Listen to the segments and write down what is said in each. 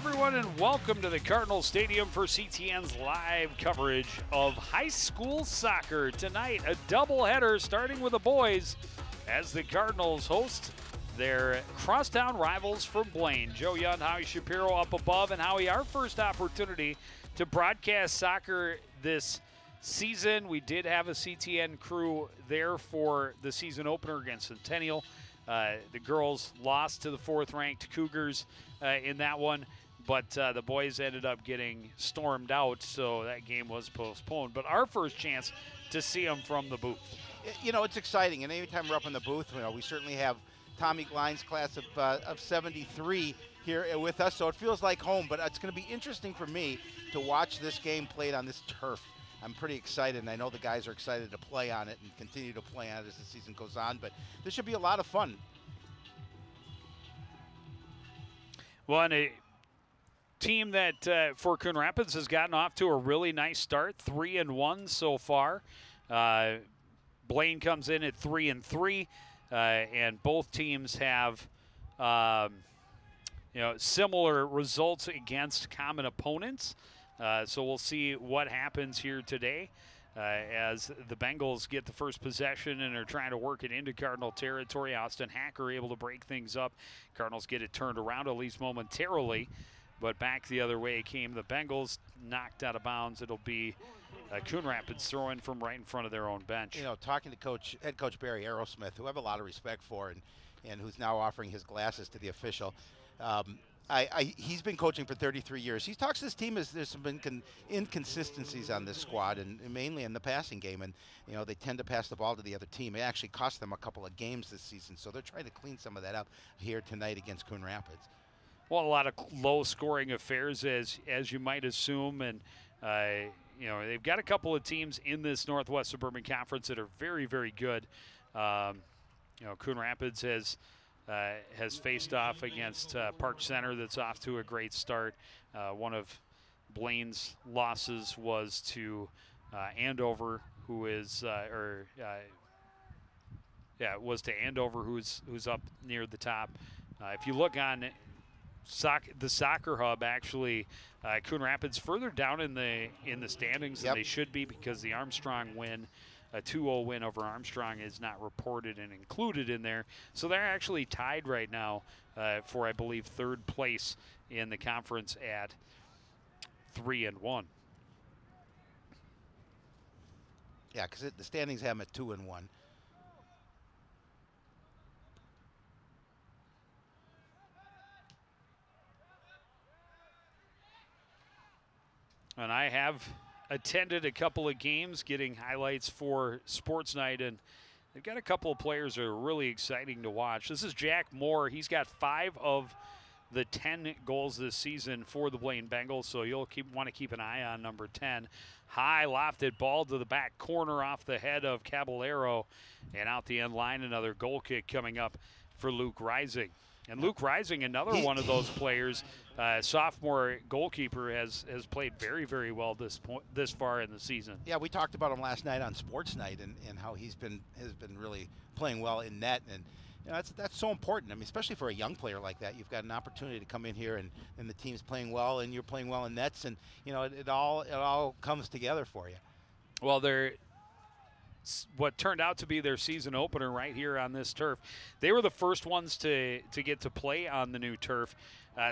everyone, and welcome to the Cardinal Stadium for CTN's live coverage of high school soccer. Tonight, a doubleheader starting with the boys as the Cardinals host their crosstown rivals from Blaine. Joe Young, Howie Shapiro up above, and Howie, our first opportunity to broadcast soccer this season. We did have a CTN crew there for the season opener against Centennial. The girls lost to the fourth-ranked Cougars in that one, but the boys ended up getting stormed out, so that game was postponed. But our first chance to see them from the booth. You know, it's exciting, and anytime we're up in the booth, we certainly have Tommy Glein's class of 73 here with us, so it feels like home. But it's going to be interesting for me to watch this game played on this turf. I'm pretty excited, and I know the guys are excited to play on it and continue to play on it as the season goes on, but this should be a lot of fun. Well, and a team that for Coon Rapids has gotten off to a really nice start, 3-1 so far. Blaine comes in at 3-3, and both teams have similar results against common opponents. So we'll see what happens here today as the Bengals get the first possession and are trying to work it into Cardinal territory. Austin Hacker able to break things up. Cardinals get it turned around at least momentarily, but back the other way came the Bengals, knocked out of bounds. It'll be Coon Rapids throwing from right in front of their own bench. You know, talking to head coach Barry Aerosmith, who I have a lot of respect for, and who's now offering his glasses to the official. He's been coaching for 33 years. He talks to this team as there's been inconsistencies on this squad, and mainly in the passing game. And, they tend to pass the ball to the other team. It actually cost them a couple of games this season, so they're trying to clean some of that up here tonight against Coon Rapids. Well, a lot of low-scoring affairs, as you might assume, and they've got a couple of teams in this Northwest Suburban Conference that are very, very good. Coon Rapids has faced off against Park Center that's off to a great start. One of Blaine's losses was to Andover, was to Andover, who's up near the top. If you look on the Soccer Hub, actually, Coon Rapids further down in the standings than they should be, because the Armstrong win, a 2-0 win over Armstrong, is not reported and included in there. So they're actually tied right now for, I believe, third place in the conference at 3-1. Yeah, because the standings have them at 2-1. And I have attended a couple of games, getting highlights for Sports Night, and they've got a couple of players that are really exciting to watch. This is Jack Moore. He's got 5 of the 10 goals this season for the Blaine Bengals, so you'll want to keep an eye on number 10. High lofted ball to the back corner off the head of Caballero, and out the end line, another goal kick coming up for Luke Rising. And Luke Rising, another one of those players, sophomore goalkeeper, has played very, very well this far in the season. Yeah, we talked about him last night on Sports Night, and how has been really playing well in net, and that's so important. I mean, especially for a young player like that, you've got an opportunity to come in here and the team's playing well, and you're playing well in nets, and it all comes together for you. Well, what turned out to be their season opener right here on this turf. They were the first ones to get to play on the new turf.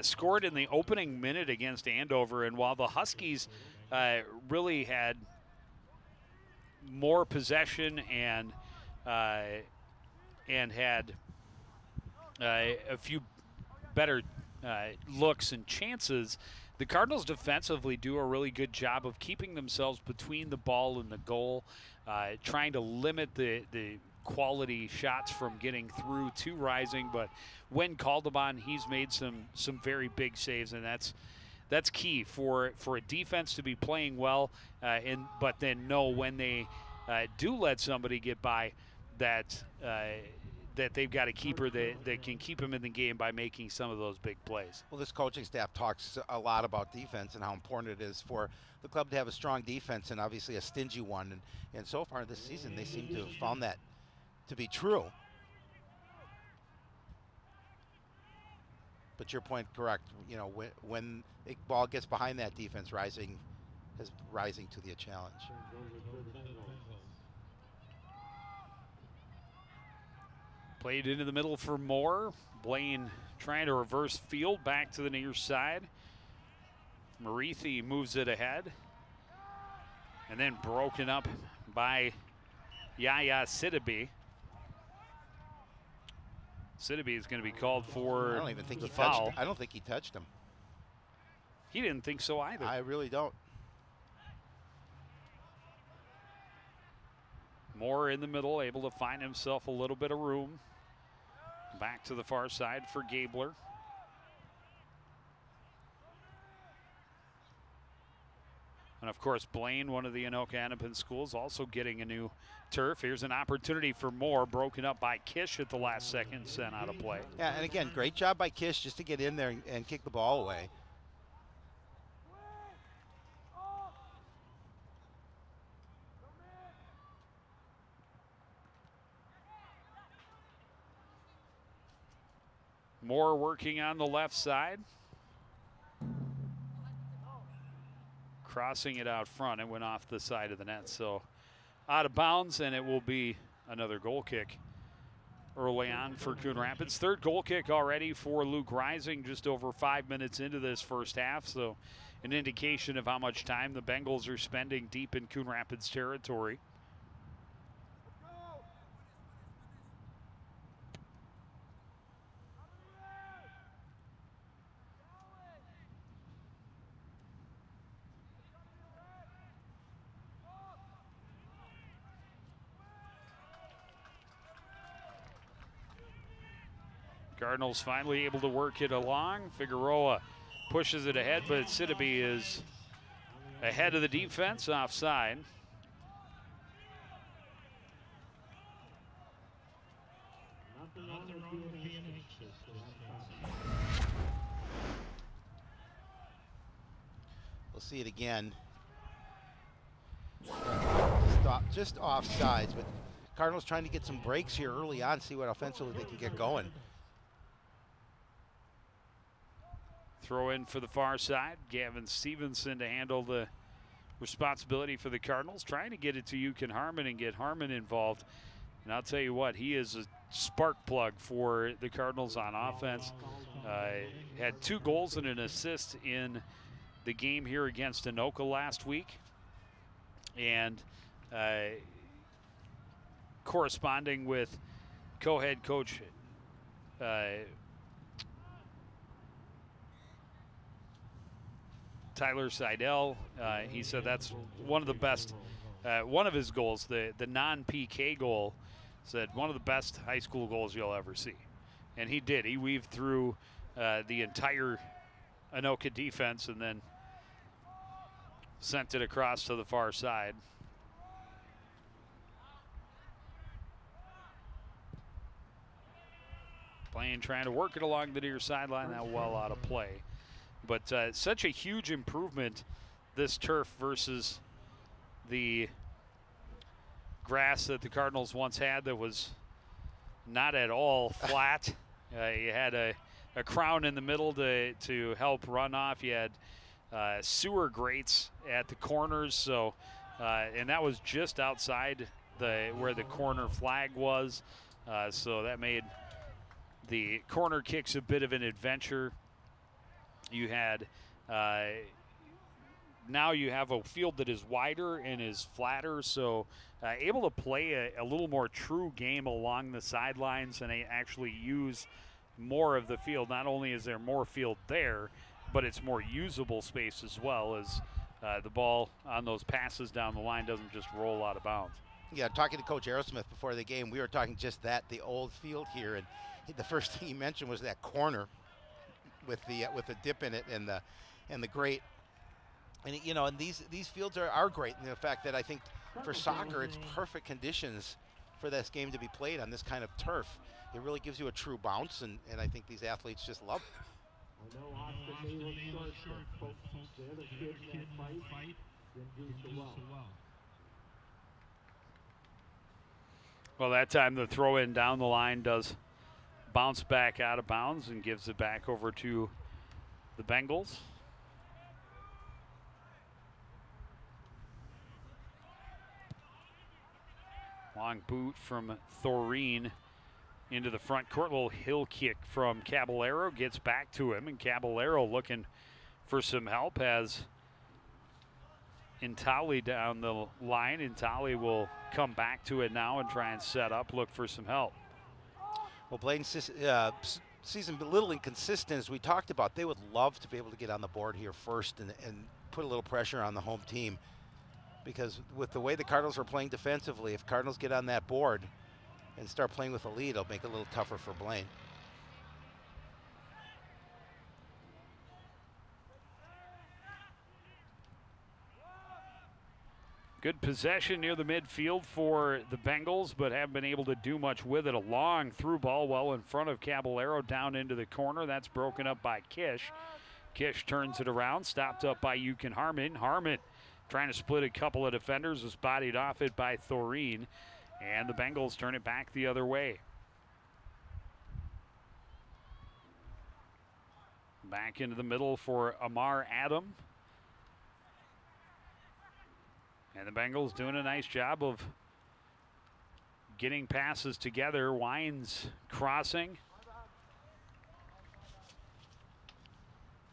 Scored in the opening minute against Andover, and while the Huskies really had more possession and had a few better looks and chances, the Cardinals defensively do a really good job of keeping themselves between the ball and the goal, trying to limit the quality shots from getting through to Rising. But when called upon, he's made some very big saves, and that's key for a defense to be playing well, but then know when they do let somebody get by that they've got a keeper that can keep him in the game by making some of those big plays. Well, this coaching staff talks a lot about defense and how important it is for the club to have a strong defense, and obviously a stingy one. And so far this season, they seem to have found that to be true. But your point, correct. You know, when the ball gets behind that defense, rising to the challenge. Played into the middle for Moore. Blaine trying to reverse field back to the near side. Marithi moves it ahead. And then broken up by Yaya Sidibe. Sidibe is going to be called for I don't even think the he foul. touched. I don't think he touched him. He didn't think so either. I really don't. Moore in the middle, able to find himself a little bit of room. Back to the far side for Gabler. And of course, Blaine, one of the Anoka-Hennepin schools, also getting a new turf. Here's an opportunity for Moore, broken up by Kish at the last second, sent out of play. Yeah, and again, great job by Kish just to get in there and kick the ball away. Moore working on the left side. Crossing it out front. It went off the side of the net. So out of bounds, and it will be another goal kick early on for Coon Rapids. Third goal kick already for Luke Rising, just over 5 minutes into this first half. So an indication of how much time the Bengals are spending deep in Coon Rapids territory. Cardinals finally able to work it along. Figueroa pushes it ahead, but Sidibe is ahead of the defense, offside. We'll see it again. Just offsides, but Cardinals trying to get some breaks here early on, see what offensively they can get going. Throw in for the far side. Gavin Stevenson to handle the responsibility for the Cardinals. Trying to get it to Yukon Harmon and get Harmon involved. And I'll tell you what, he is a spark plug for the Cardinals on offense. Had 2 goals and an assist in the game here against Anoka last week. And corresponding with co-head coach Tyler Seidel, he said that's one of the best, one of his goals, the non-PK goal, said one of the best high school goals you'll ever see. And he did. He weaved through the entire Anoka defense and then sent it across to the far side. Blaine trying to work it along the near sideline, that well out of play. But such a huge improvement, this turf versus the grass that the Cardinals once had that was not at all flat. You had a crown in the middle to help run off. You had sewer grates at the corners, so and that was just outside where the corner flag was. So that made the corner kicks a bit of an adventure. You had, now you have a field that is wider and is flatter, so able to play a little more true game along the sidelines and actually use more of the field. Not only is there more field there, but it's more usable space as well, as the ball on those passes down the line doesn't just roll out of bounds. Yeah, talking to Coach Aerosmith before the game, we were talking just that, the old field here, and the first thing he mentioned was that corner with the dip in it and the grate, and you know, and these fields are great in the fact that I think for soccer it's perfect conditions for this game to be played on this kind of turf. It really gives you a true bounce, and I think these athletes just love it. Well, that time the throw in down the line does bounced back out of bounds and gives it back over to the Bengals. Long boot from Thoreen into the front court. Little hill kick from Caballero, gets back to him, and Caballero looking for some help has Intali down the line. Intali will come back to it now and try and set up, look for some help. Well, Blaine season a little inconsistent, as we talked about. They would love to be able to get on the board here first and put a little pressure on the home team, because with the way the Cardinals are playing defensively, if Cardinals get on that board and start playing with a lead, it'll make it a little tougher for Blaine. Good possession near the midfield for the Bengals, but haven't been able to do much with it. A long through ball well in front of Caballero down into the corner. That's broken up by Kish. Kish turns it around, stopped up by Yukon Harmon. Harmon trying to split a couple of defenders, was bodied off it by Thoreen, and the Bengals turn it back the other way. Back into the middle for Amar Adam. And the Bengals doing a nice job of getting passes together. Wines crossing.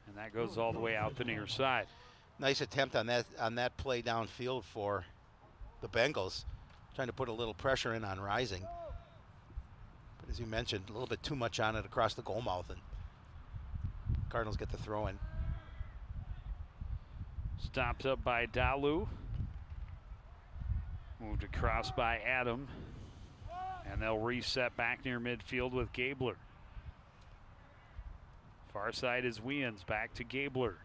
And that goes all the way out the near side. Nice attempt on that play downfield for the Bengals, trying to put a little pressure in on Rising. But as you mentioned, a little bit too much on it across the goal mouth, and Cardinals get the throw in. Stopped up by Dalu. Moved across by Adam. And they'll reset back near midfield with Gabler. Far side is Weans, back to Gabler.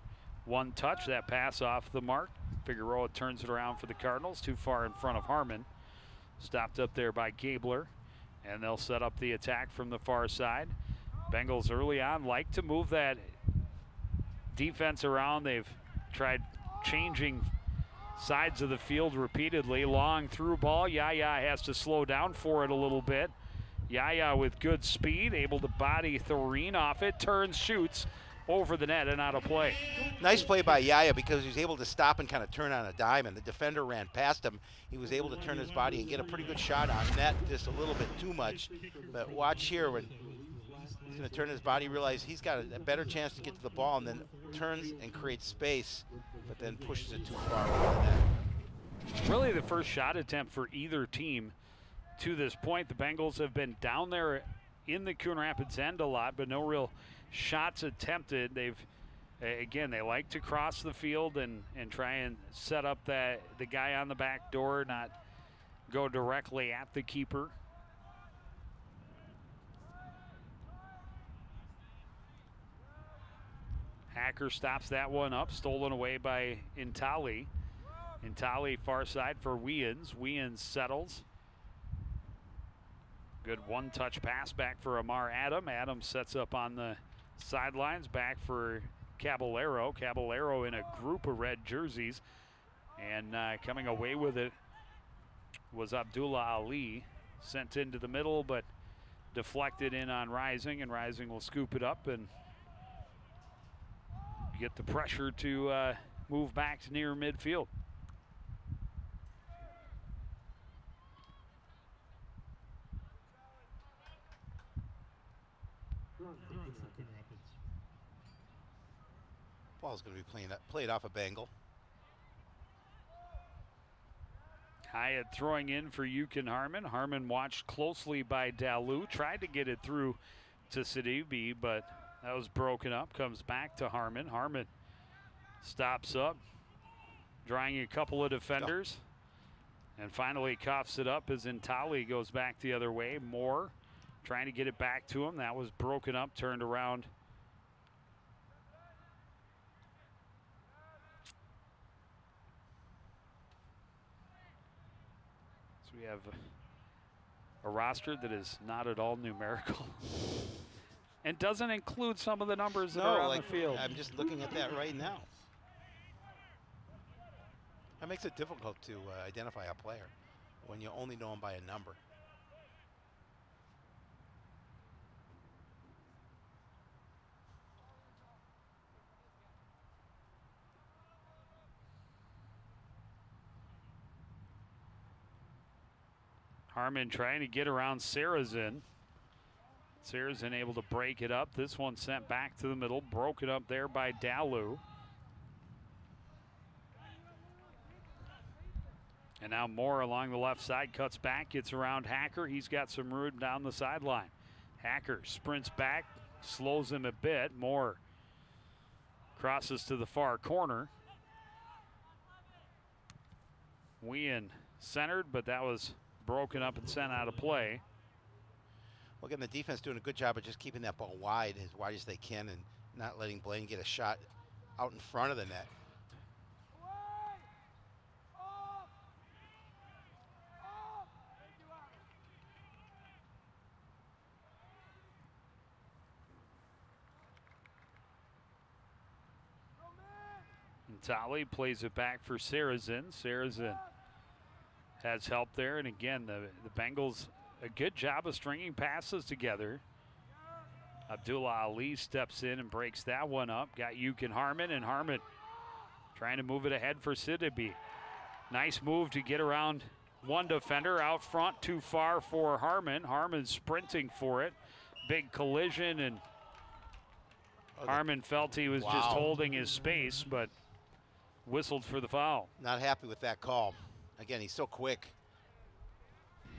One touch, that pass off the mark. Figueroa turns it around for the Cardinals, too far in front of Harmon. Stopped up there by Gabler, and they'll set up the attack from the far side. Bengals early on like to move that defense around. They've tried changing sides of the field repeatedly. Long through ball. Yaya has to slow down for it a little bit. Yaya with good speed, able to body Thoreen off it, turns, shoots over the net and out of play. Nice play by Yaya, because he was able to stop and kind of turn on a dime, and the defender ran past him. He was able to turn his body and get a pretty good shot on net, just a little bit too much. But watch here, when he's going to turn his body, realize he's got a better chance to get to the ball, and then turns and creates space, but then pushes it too far over the net. Really the first shot attempt for either team to this point. The Bengals have been down there in the Coon Rapids end a lot, but no real shots attempted. They've, again, they like to cross the field and try and set up the guy on the back door, not go directly at the keeper. Hacker stops that one up, stolen away by Intali. Intali far side for Weans. Weans settles. Good one-touch pass back for Amar Adam. Adam sets up on the sidelines, back for Caballero. Caballero in a group of red jerseys. And coming away with it was Abdullah Ali. Sent into the middle, but deflected in on Rising, and Rising will scoop it up and get the pressure to move back to near midfield. Ball's going to be played off a Bengal. Hyatt throwing in for Yukon Harmon. Harmon watched closely by Dalu. Tried to get it through to Sidibe, but that was broken up. Comes back to Harmon. Harmon stops up, drawing a couple of defenders. And finally coughs it up as Intali goes back the other way. Moore trying to get it back to him. That was broken up, turned around. So we have a roster that is not at all numerical and doesn't include some of the numbers that are on the field. I'm just looking at that right now. That makes it difficult to identify a player when you only know him by a number. Harmon trying to get around Sarazin. Sarazin able to break it up. This one sent back to the middle, broken up there by Dalu. And now Moore along the left side, cuts back, gets around Hacker. He's got some room down the sideline. Hacker sprints back, slows him a bit. Moore crosses to the far corner. Wien centered, but that was broken up and sent out of play. Well, again, the defense doing a good job of just keeping that ball wide as they can and not letting Blaine get a shot out in front of the net. Tolly plays it back for Sarazin. Sarazin has help there, and again, the Bengals, a good job of stringing passes together. Abdullah Ali steps in and breaks that one up. Got Yuk and Harmon trying to move it ahead for Sidibe. Nice move to get around one defender out front, too far for Harmon. Harmon sprinting for it. Big collision, and Harmon felt he was just holding his space, but whistled for the foul. Not happy with that call. Again, he's so quick.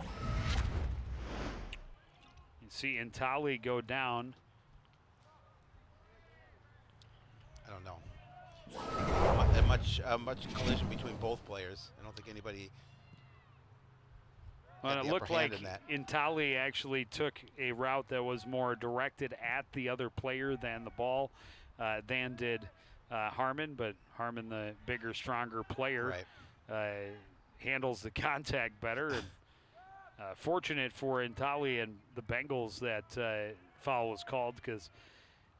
You see Intali go down. I don't know. Much collision between both players. I don't think anybody. Well, it looked like Intali actually took a route that was more directed at the other player than the ball, than did Harmon. But Harmon, the bigger, stronger player, handles the contact better. And fortunate for Intali and the Bengals that foul was called, because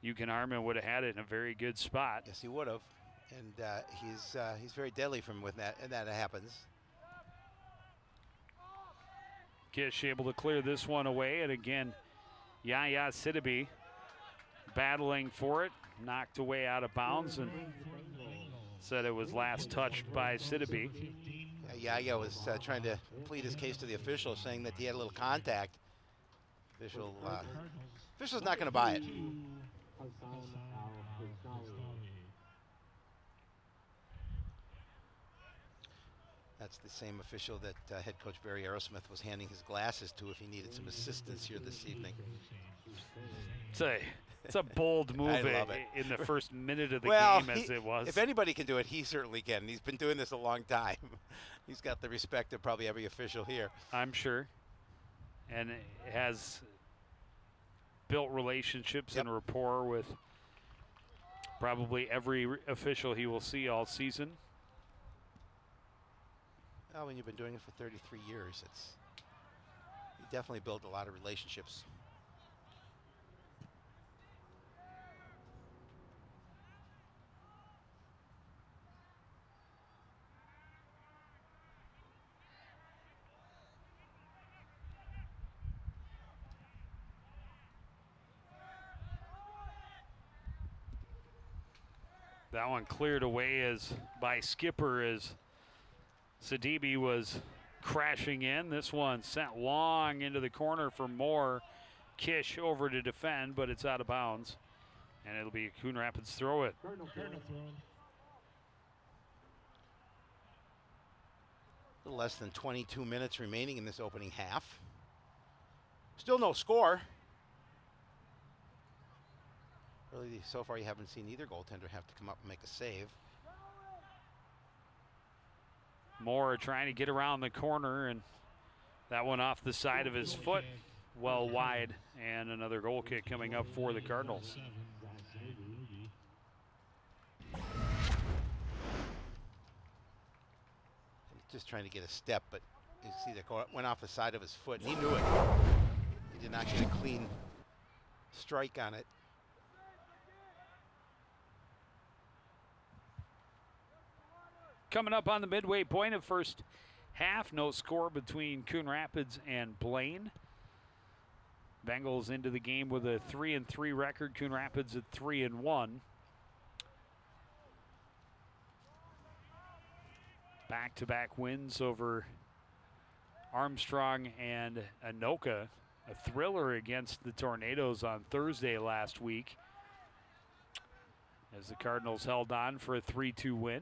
Yuk Harmon would have had it in a very good spot. Yes, he would have. And he's very deadly from when that happens. Kish able to clear this one away, and again, Yaya Sidibe battling for it, knocked away out of bounds, and said it was last touched by Sidibe. Yaya was trying to plead his case to the official, saying that he had a little contact. Official's not going to buy it. That's the same official that head coach Barry Aerosmith was handing his glasses to if he needed some assistance here this evening. It's a bold move in the first minute of the game, as it was. If anybody can do it, he certainly can. He's been doing this a long time. He's got the respect of probably every official here. I'm sure. And has built relationships and rapport with probably every official he will see all season. Well, when you've been doing it for 33 years, you definitely built a lot of relationships. That one cleared away by Skipper as Sidibe was crashing in. This one sent long into the corner for Moore. Kish over to defend, but it's out of bounds. And it'll be Coon Rapids throw it. A little less than 22 minutes remaining in this opening half. Still no score. Really, so far you haven't seen either goaltender have to come up and make a save. Moore trying to get around the corner, and that one off the side of his foot, well wide, and another goal kick coming up for the Cardinals. Just trying to get a step, but you see that went off the side of his foot, and he knew it. He did not get a clean strike on it. Coming up on the midway point of first half, no score between Coon Rapids and Blaine. Bengals into the game with a 3-3 record. Coon Rapids at 3-1. Back-to-back wins over Armstrong and Anoka, a thriller against the Tornadoes on Thursday last week, as the Cardinals held on for a 3-2 win.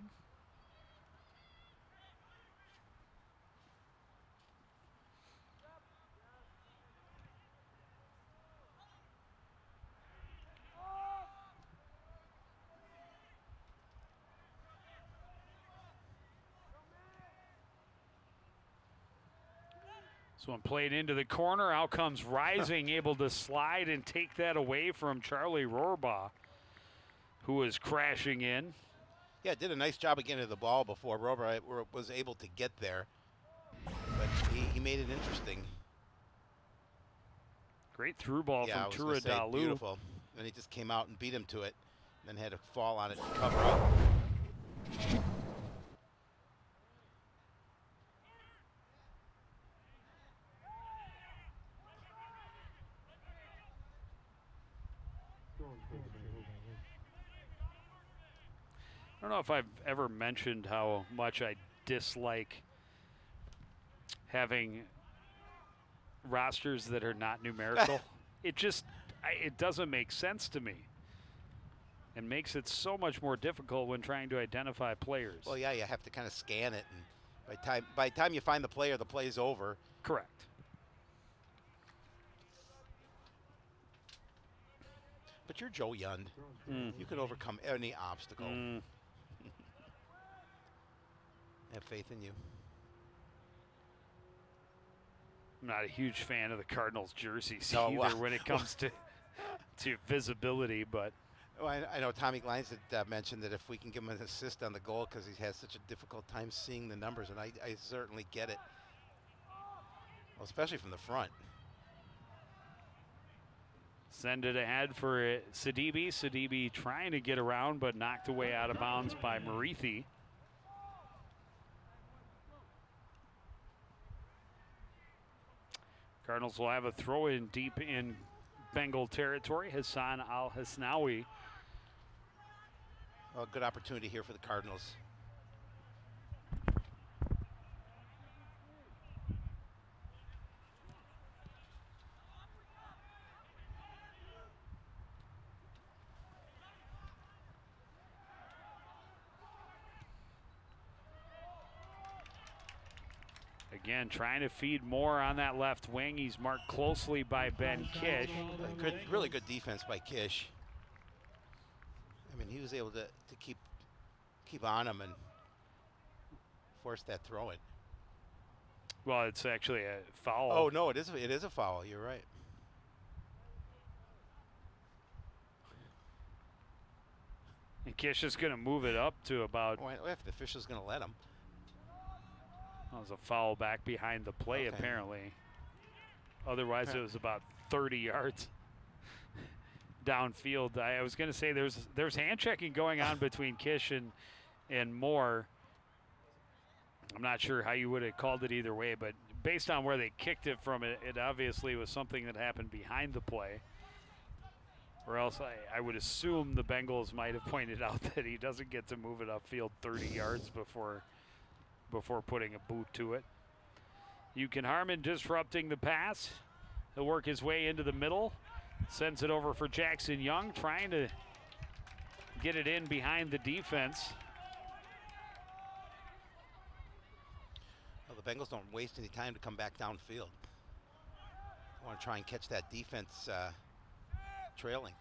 This one played into the corner. Out comes Rising, able to slide and take that away from Charlie Rohrbaugh, who was crashing in. Yeah, did a nice job of getting to the ball before Rohrbaugh was able to get there. But he made it interesting. Great through ball from Tura Dalu. Beautiful. And he just came out and beat him to it, and then had to fall on it to cover up. I don't know if I've ever mentioned how much I dislike having rosters that are not numerical. It doesn't make sense to me. It makes it so much more difficult when trying to identify players. Well, yeah, you have to kind of scan it, and by the time you find the player, the play's over. Correct. But you're Joe Yund. You can overcome any obstacle. I have faith in you. I'm not a huge fan of the Cardinals jerseys No, either when it comes to visibility, but. Well, I know Tommy Glines had mentioned that if we can give him an assist on the goal because he has such a difficult time seeing the numbers, and I certainly get it. Well, especially from the front. Send it ahead for Sidibe. Sidibe trying to get around, but knocked away out of bounds by Marithi. Cardinals will have a throw in deep in Bengal territory. Hassan Al-Hasnawi. Well, good opportunity here for the Cardinals. Again, trying to feed more on that left wing. He's marked closely by Ben Kish. Really good defense by Kish. I mean, he was able to keep on him and force that throw in. Well, it's actually a foul. Oh no, it is a foul. You're right. And Kish is going to move it up to about. Well, if the official's going to let him. That was a foul back behind the play, apparently. Otherwise, it was about 30 yards downfield. I was going to say there's hand checking going on between Kish and Moore. I'm not sure how you would have called it either way, but based on where they kicked it from, it obviously was something that happened behind the play. Or else I would assume the Bengals might have pointed out that he doesn't get to move it upfield 30 yards before putting a boot to it. Eugen Harmon disrupting the pass. He'll work his way into the middle. Sends it over for Jackson Young, trying to get it in behind the defense. Well, the Bengals don't waste any time to come back downfield. I want to try and catch that defense trailing.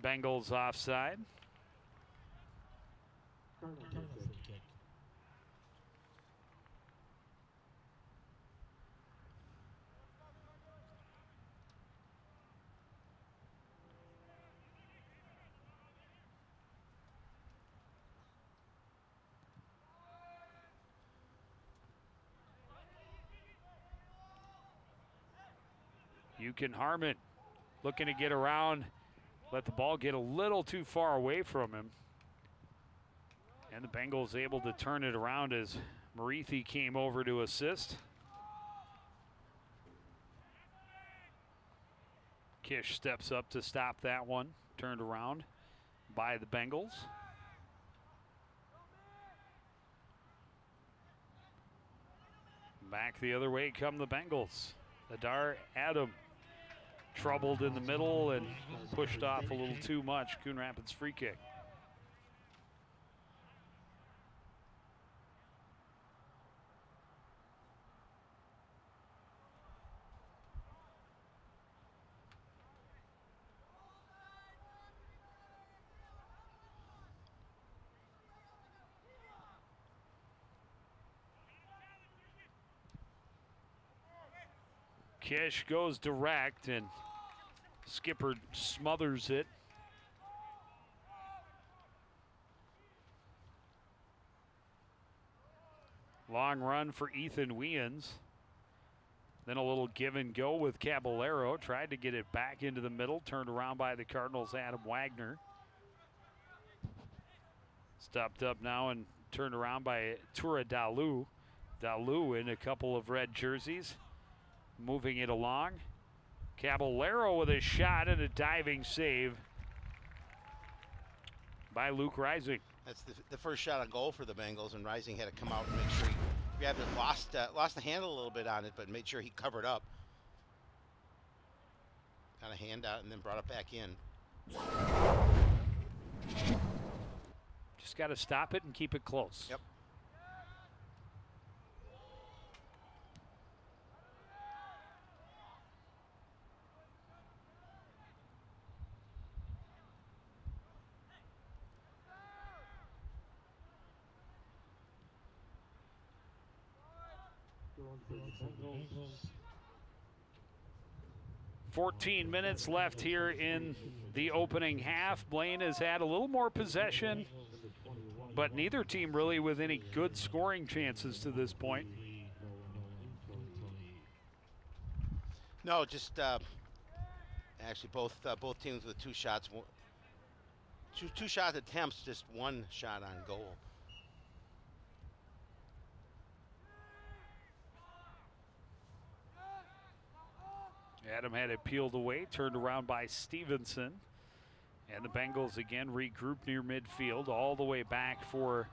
Bengals offside. Eugen Harmon looking to get around. Let the ball get a little too far away from him. And the Bengals able to turn it around as Marithi came over to assist. Kish steps up to stop that one. Turned around. by the Bengals. Back the other way come the Bengals. Adar Adam troubled in the middle and pushed off a little too much. Coon Rapids free kick. Kish goes direct and skipper smothers it. Long run for Ethan Weans. Then a little give and go with Caballero. Tried to get it back into the middle. Turned around by the Cardinals' Adam Wagner. Stopped up now and turned around by Tura Dalu. Dalu in a couple of red jerseys. Moving it along. Caballero with a shot and a diving save by Luke Rising. That's the first shot on goal for the Bengals, and Rising had to come out and make sure he grabbed it, lost the handle a little bit on it, but made sure he covered up. Got a hand out and then brought it back in. Just got to stop it and keep it close. Yep. Bengals. 14 minutes left here in the opening half. Blaine has had a little more possession, but neither team really with any good scoring chances to this point. No, just actually both teams with two shots, two shot attempts, just one shot on goal. Adam had it peeled away, turned around by Stevenson. And the Bengals again regroup near midfield, all the way back for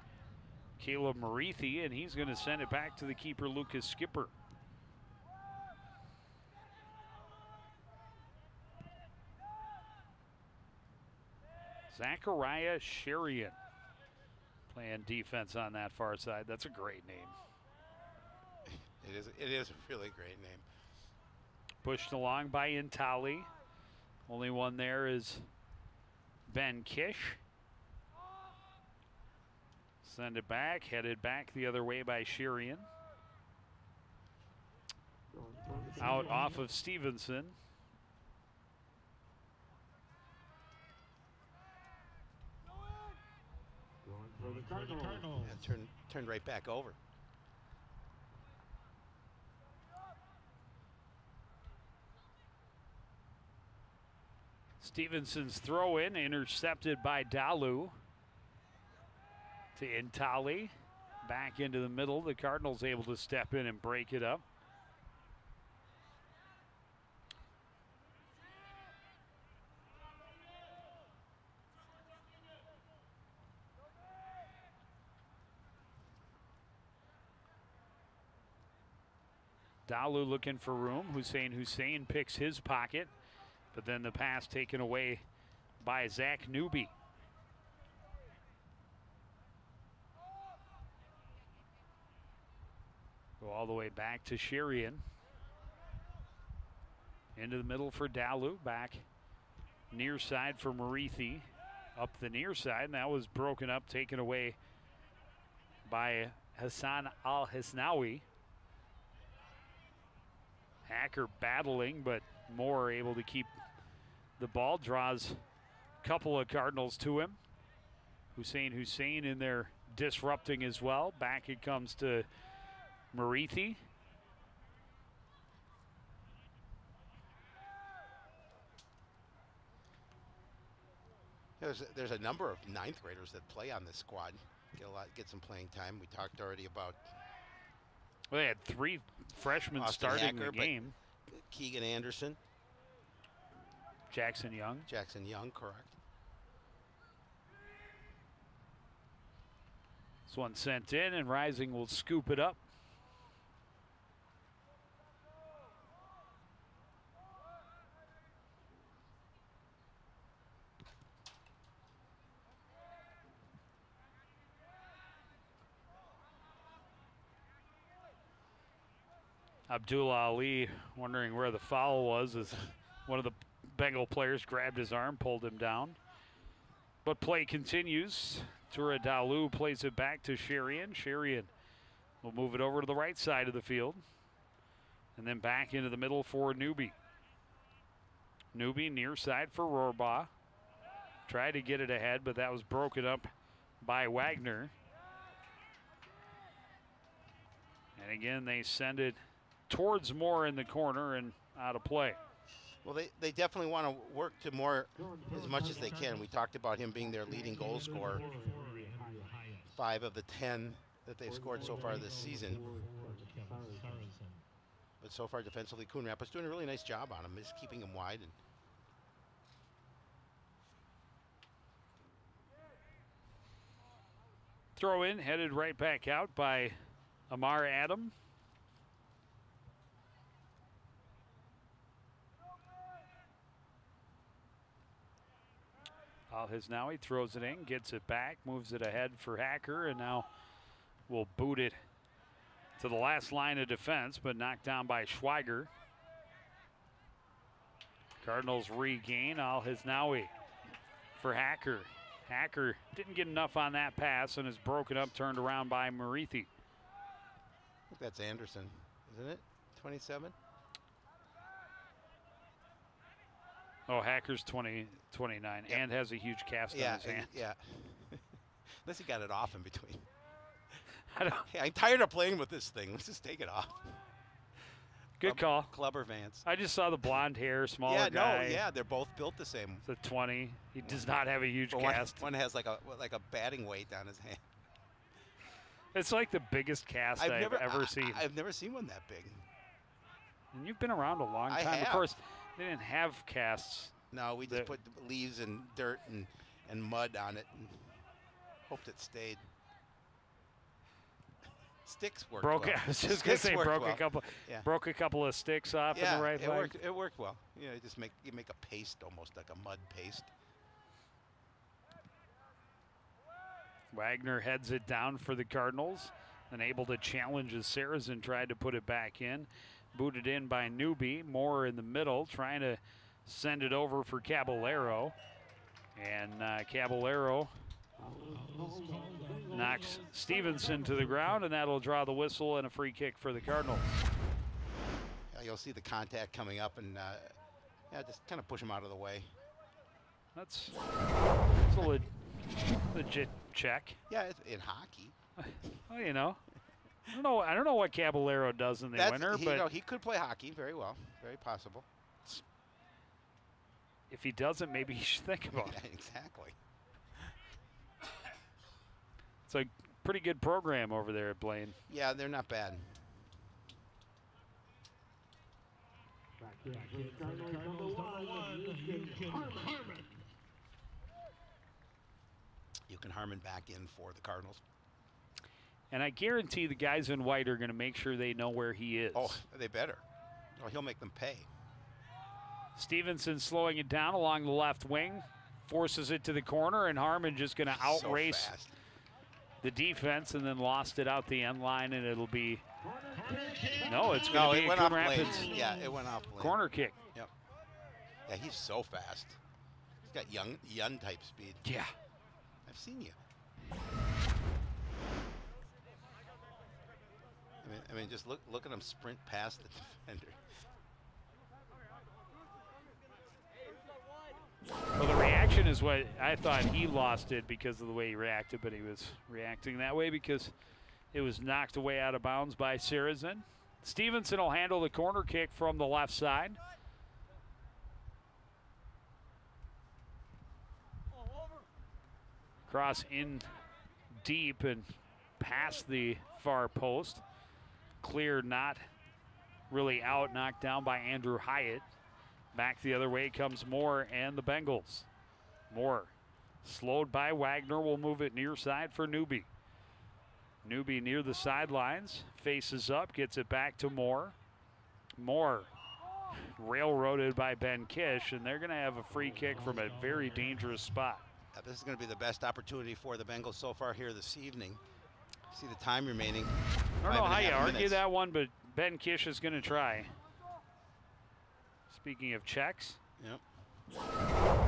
Caleb Marithi, and he's going to send it back to the keeper, Lucas Skipper. Zachariah Sherian playing defense on that far side. That's a great name. It is a really great name. Pushed along by Intali. Only one there is Ben Kish. Send it back, headed back the other way by Sherian. Out off of Stevenson. Yeah, turned right back over. Stevenson's throw in, intercepted by Dalu. To Intali. Back into the middle. The Cardinals able to step in and break it up. Dalu looking for room. Hussein picks his pocket. But then the pass taken away by Zach Newby. Go all the way back to Sherian. Into the middle for Dalu. Back near side for Marithi. Up the near side, and that was broken up, taken away by Hassan Al-Hisnawi. Hacker battling, but Moore able to keep the ball. Draws a couple of Cardinals to him. Hussein in there disrupting as well. Back it comes to Marithi. There's a number of ninth graders that play on this squad. Get some playing time. We talked already about. Well, they had 3 freshmen Austin starting Hacker, the game. Keegan Anderson. Jackson Young, Correct. This one sent in, and Rising will scoop it up. Abdullah Ali wondering where the foul was as one of the Bengal players grabbed his arm, pulled him down. But play continues. Tura Dalu plays it back to Sherian. Sherian will move it over to the right side of the field. And then back into the middle for Newby. Newby near side for Rohrbaugh. Tried to get it ahead, but that was broken up by Wagner. And again, they send it towards Moore in the corner and out of play. Well, they definitely want to work to Moore as much as they can. We talked about him being their leading goal scorer. 5 of the 10 that they've scored so far this season. But so far defensively, Coon Rapids doing a really nice job on him, just keeping him wide. And throw in, headed right back out by Amar Adam. Al-Hisnawi throws it in, gets it back, moves it ahead for Hacker, and now will boot it to the last line of defense, but knocked down by Schweiger. Cardinals regain. Al-Hisnawi for Hacker. Hacker didn't get enough on that pass and is broken up, turned around by Marithi. I think that's Anderson, isn't it? 27? Oh, Hacker's 29 yep. And has a huge cast on his hand. Yeah. Unless he got it off in between. Hey, I'm tired of playing with this thing. Let's just take it off. Good call. Clubber Vance. I just saw the blonde hair, smaller guy. guy. Yeah, they're both built the same. It's a 20. He does not have a huge cast. One has like a batting weight on his hand. It's like the biggest cast I've ever seen. I've never seen one that big. And you've been around a long time. I have. Of course, they didn't have casts. No, we just put leaves and dirt and mud on it and hoped it stayed. Sticks worked well. I was just going to say broke a couple of sticks off in the right leg. It worked well. You know, you make a paste, almost like a mud paste. Wagner heads it down for the Cardinals, and able to challenge as Saracen tried to put it back in. Booted in by Newby. Moore in the middle, trying to send it over for Caballero. And Caballero knocks Stevenson to the ground, and that'll draw the whistle and a free kick for the Cardinals. You'll see the contact coming up, and just kind of push him out of the way. That's a legit check. Yeah, it's in hockey. Well, you know, I don't know what Caballero does in the winter, but he could play hockey very well, very possible. If he doesn't, maybe he should think about it. Exactly. It's a pretty good program over there at Blaine. Yeah, they're not bad. You can Harmon back in for the Cardinals. And I guarantee the guys in white are going to make sure they know where he is. Oh, they better. Oh, he'll make them pay. Stevenson slowing it down along the left wing, forces it to the corner, and Harmon just going to outrace the defense, and then lost it out the end line, and it'll be it's going to be a Coon Rapids. Yeah, it went off Blaine. Corner kick. Yep. Yeah, he's so fast. He's got young type speed. Yeah. I've seen you. I mean, just look at him sprint past the defender. Well, the reaction is what I thought. He lost it because of the way he reacted, but he was reacting that way because it was knocked away out of bounds by Saracen. Stevenson will handle the corner kick from the left side. Cross in deep and past the far post. Clear, not really out, knocked down by Andrew Hyatt. Back the other way comes Moore and the Bengals. Moore slowed by Wagner, will move it near side for Newby. Newby near the sidelines, faces up, gets it back to Moore. Moore railroaded by Ben Kish, and they're going to have a free kick from a very dangerous spot. This is going to be the best opportunity for the Bengals so far here this evening. See the time remaining. I don't know how you argue minutes. that one, but Ben Kish is going to try. Speaking of checks, yep.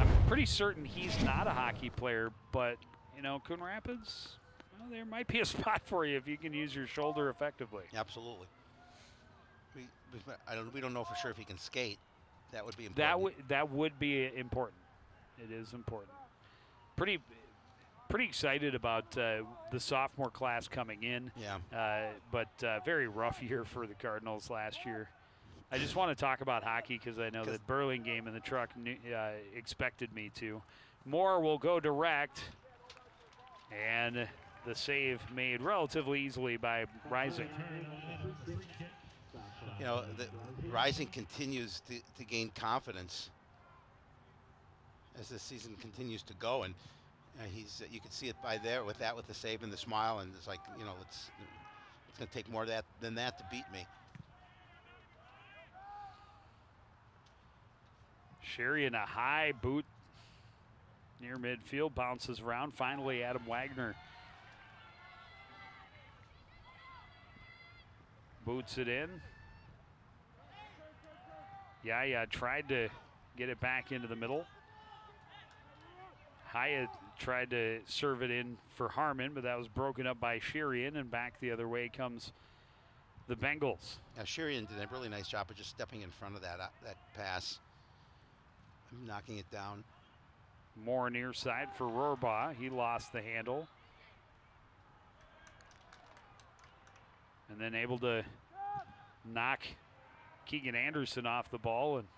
I'm pretty certain he's not a hockey player, but, you know, Coon Rapids, well, there might be a spot for you if you can use your shoulder effectively. Absolutely. We don't know for sure if he can skate. That would be important. That would be important. It is important. Pretty excited about the sophomore class coming in. Yeah. But very rough year for the Cardinals last year. I just want to talk about hockey because I know the Burlingame in the truck expected me to. Moore will go direct, and the save made relatively easily by Rising. You know, the Rising continues to gain confidence as this season continues to go, and you can see it by there with the save and the smile, and it's like, you know, it's going to take more than that to beat me. Sherry in a high boot near midfield, bounces around. Finally, Adam Wagner boots it in. Yaya tried to get it back into the middle. Hyatt tried to serve it in for Harmon, but that was broken up by Sherian, and back the other way comes the Bengals. Yeah, Sherian did a really nice job of just stepping in front of that pass, knocking it down. More near side for Rohrbaugh. He lost the handle. And then able to knock Keegan Anderson off the ball, and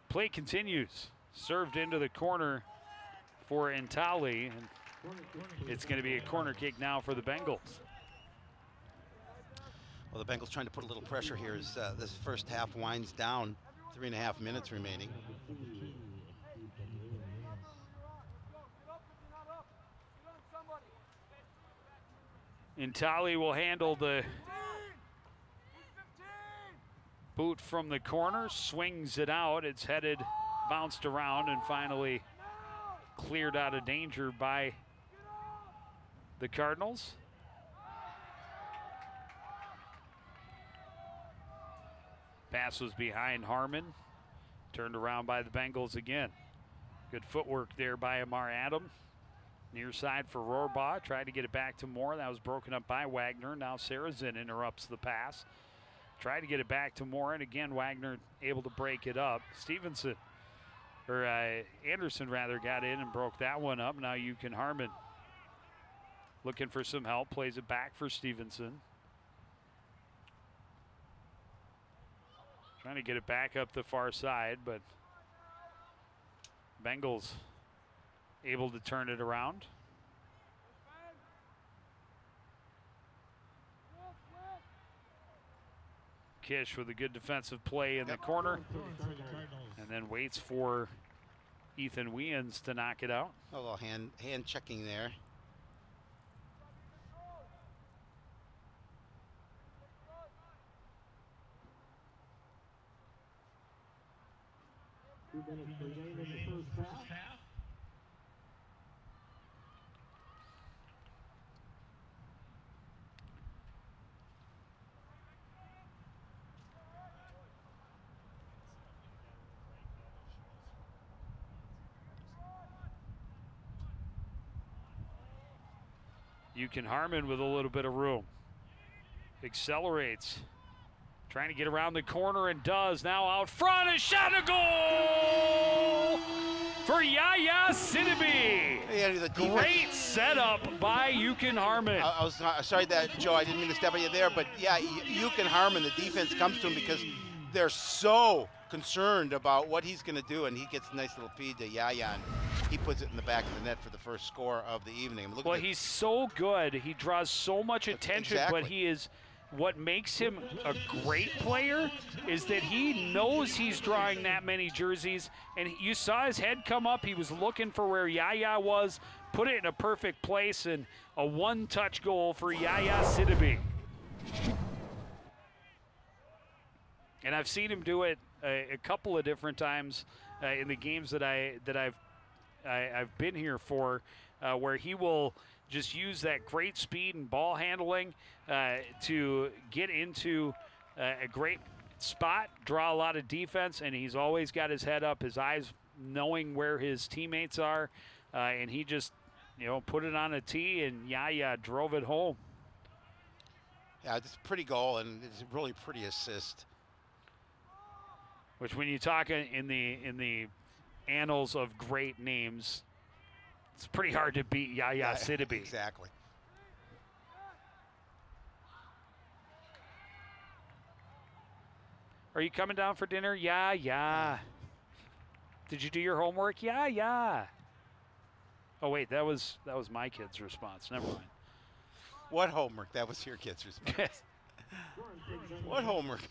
play continues. Served into the corner for Intali, and it's going to be a corner kick now for the Bengals. Well, the Bengals trying to put a little pressure here as this first half winds down. 3.5 minutes remaining. Intali will handle the boot from the corner, swings it out. It's headed, bounced around, and finally cleared out of danger by the Cardinals. Pass was behind Harmon, turned around by the Bengals again. Good footwork there by Amar Adam. Near side for Rohrbaugh, tried to get it back to Moore. That was broken up by Wagner. Now Sarazin interrupts the pass. Tried to get it back to Moore, and again Wagner able to break it up. Anderson rather got in and broke that one up. Now Yukon Harmon looking for some help, plays it back for Stevenson. Trying to get it back up the far side, but Bengals able to turn it around. Kish with a good defensive play in the corner, and then waits for Ethan Weans to knock it out. A little hand checking there. Yukon Harmon with a little bit of room. Accelerates. Trying to get around the corner and does. Now out front, a shot, a goal for Yaya Sidibe. Yeah, great setup by Yukon Harmon. I was sorry that, Joe, I didn't mean to step on you there, but yeah, Yukon Harmon, the defense comes to him because they're so concerned about what he's going to do, and he gets a nice little feed to Yaya, and he puts it in the back of the net for the first score of the evening. Well, he's so good. He draws so much attention, exactly. But he is what makes him a great player is that he knows he's drawing that many jerseys, and you saw his head come up. He was looking for where Yaya was, put it in a perfect place, and a one-touch goal for Yaya Sidibe. And I've seen him do it a couple of different times in the games that I've been here for, where he will just use that great speed and ball handling to get into a great spot, draw a lot of defense, and he's always got his head up, his eyes knowing where his teammates are, and he just, put it on a tee, and Yaya drove it home. Yeah, it's a pretty goal, and it's a really pretty assist. Which, when you talk in the annals of great names, it's pretty hard to beat Yaya Sidibe. Exactly. Are you coming down for dinner? Yeah. Did you do your homework? Yeah. Oh wait, that was my kid's response. Never mind. What homework? That was your kid's response. What homework?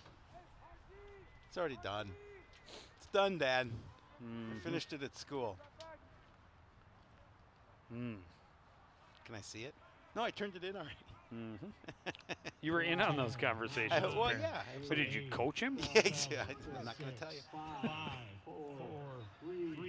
It's already done. It's done, Dad. I finished it at school. Can I see it? No, I turned it in already. You were in on those conversations. Well, yeah. But did you coach him? Yeah, I'm not going to tell you.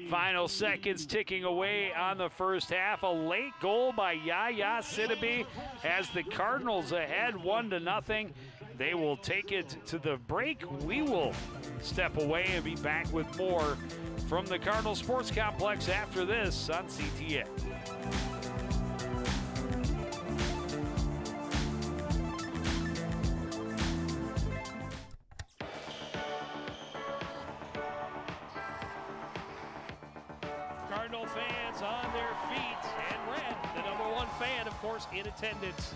Final seconds ticking away on the first half. A late goal by Yaya Sidibe has the Cardinals ahead 1-0. They will take it to the break. We will step away and be back with more from the Cardinal Sports Complex after this on CTN. Cardinal fans on their feet, and Red, the #1 fan, of course, in attendance.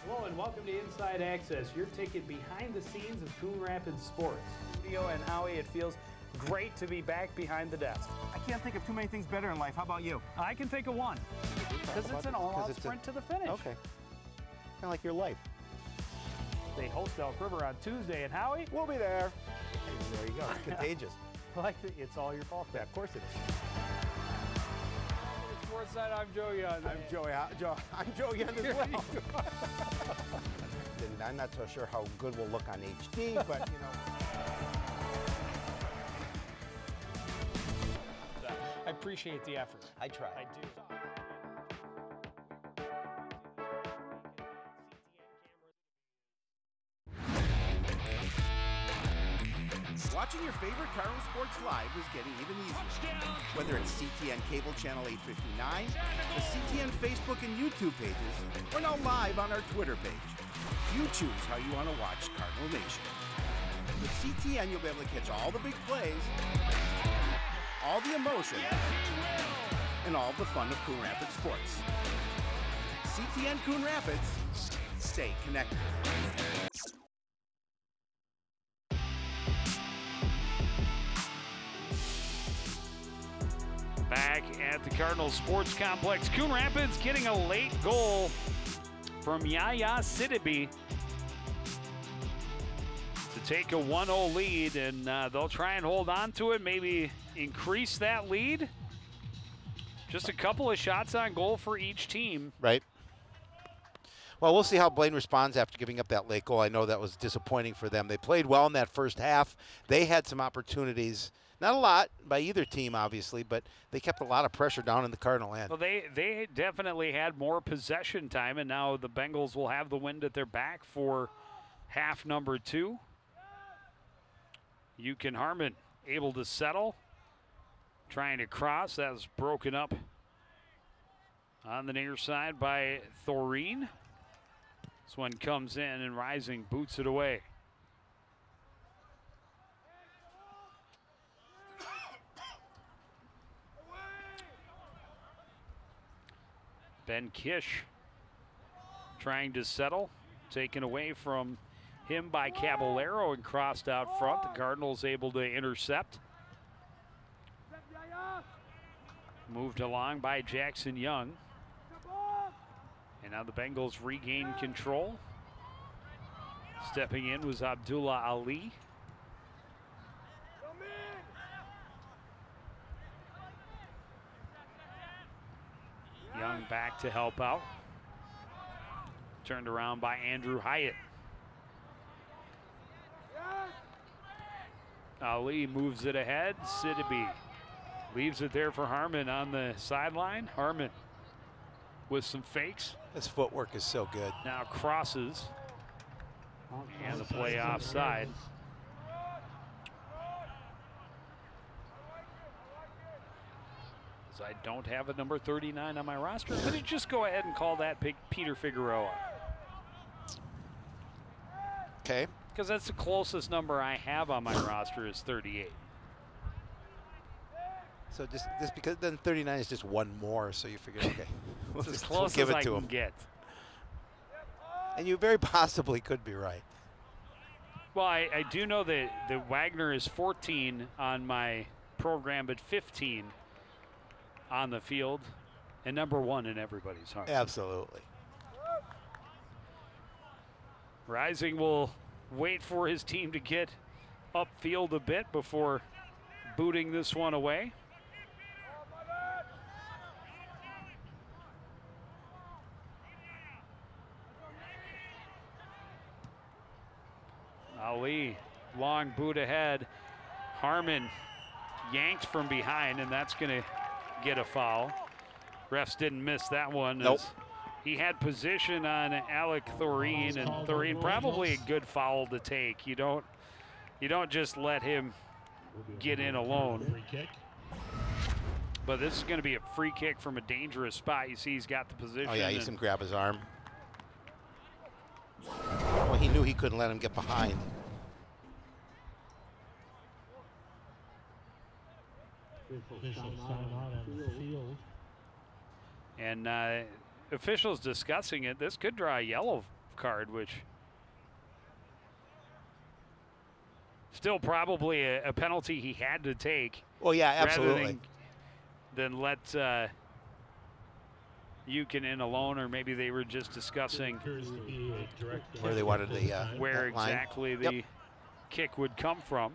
Hello and welcome to Inside Access, your ticket behind the scenes of Coon Rapids sports. Studio and Howie, it feels great to be back behind the desk. I can't think of too many things better in life. How about you? I can think of one, because it's an all-out sprint to the finish. Okay. Kind of like your life. They host Elk River on Tuesday, and Howie? We'll be there. There you go. It's contagious. It's all your fault. Yeah, of course it is. Sportside, I'm Joe Young. I'm Joe Young as well. And I'm not so sure how good we'll look on HD, but I appreciate the effort. I try. I do. Watching your favorite Cardinal sports live is getting even easier. Whether it's CTN Cable Channel 859, the CTN Facebook and YouTube pages, or now live on our Twitter page. You choose how you want to watch Cardinal Nation. With CTN, you'll be able to catch all the big plays, all the emotion, and all the fun of Coon Rapids sports. CTN Coon Rapids, stay connected. Back at the Cardinal Sports Complex, Coon Rapids getting a late goal from Yaya Sidibe to take a 1-0 lead, and they'll try and hold on to it, maybe increase that lead. Just a couple of shots on goal for each team. Right. Well, we'll see how Blaine responds after giving up that late goal. I know that was disappointing for them. They played well in that first half. They had some opportunities. Not a lot by either team, obviously, but they kept a lot of pressure down in the Cardinal end. Well, they definitely had more possession time, and now the Bengals will have the wind at their back for half number 2. Yukon Harmon able to settle, trying to cross. That was broken up on the near side by Thoreen. This one comes in, and Rising boots it away. Ben Kish trying to settle, taken away from him by Caballero and crossed out front. The Cardinals able to intercept. Moved along by Jackson Young. And now the Bengals regain control. Stepping in was Abdullah Ali. Young back to help out. Turned around by Andrew Hyatt. Ali moves it ahead. Sidibe leaves it there for Harmon on the sideline. Harmon with some fakes. His footwork is so good. Now crosses. And the play offside. As I don't have a number 39 on my roster, I'm going to just go ahead and call that Peter Figueroa. Okay. Because that's the closest number I have on my roster is 38. So just because then 39 is just one more, so you figure, okay, we'll It's as just close give as it I to can him. get. And you very possibly could be right. Well, I do know that Wagner is 14 on my program, but 15 on the field, and number 1 in everybody's heart. Absolutely. Rising will wait for his team to get upfield a bit before booting this one away. Ali, long boot ahead. Harmon yanked from behind, and that's going to get a foul. Refs didn't miss that one. Nope. He had position on Alec Thoreen, and Thoreen probably a good foul to take. You don't just let him get in alone. But this is going to be a free kick from a dangerous spot. You see he's got the position. Oh yeah, you see him grab his arm. Well, he knew he couldn't let him get behind. And officials discussing it. This could draw a yellow card, which still probably a penalty he had to take. Well, yeah, absolutely. Rather than let Eukin in alone, or maybe they were just discussing Where they wanted the where line. exactly the kick would come from.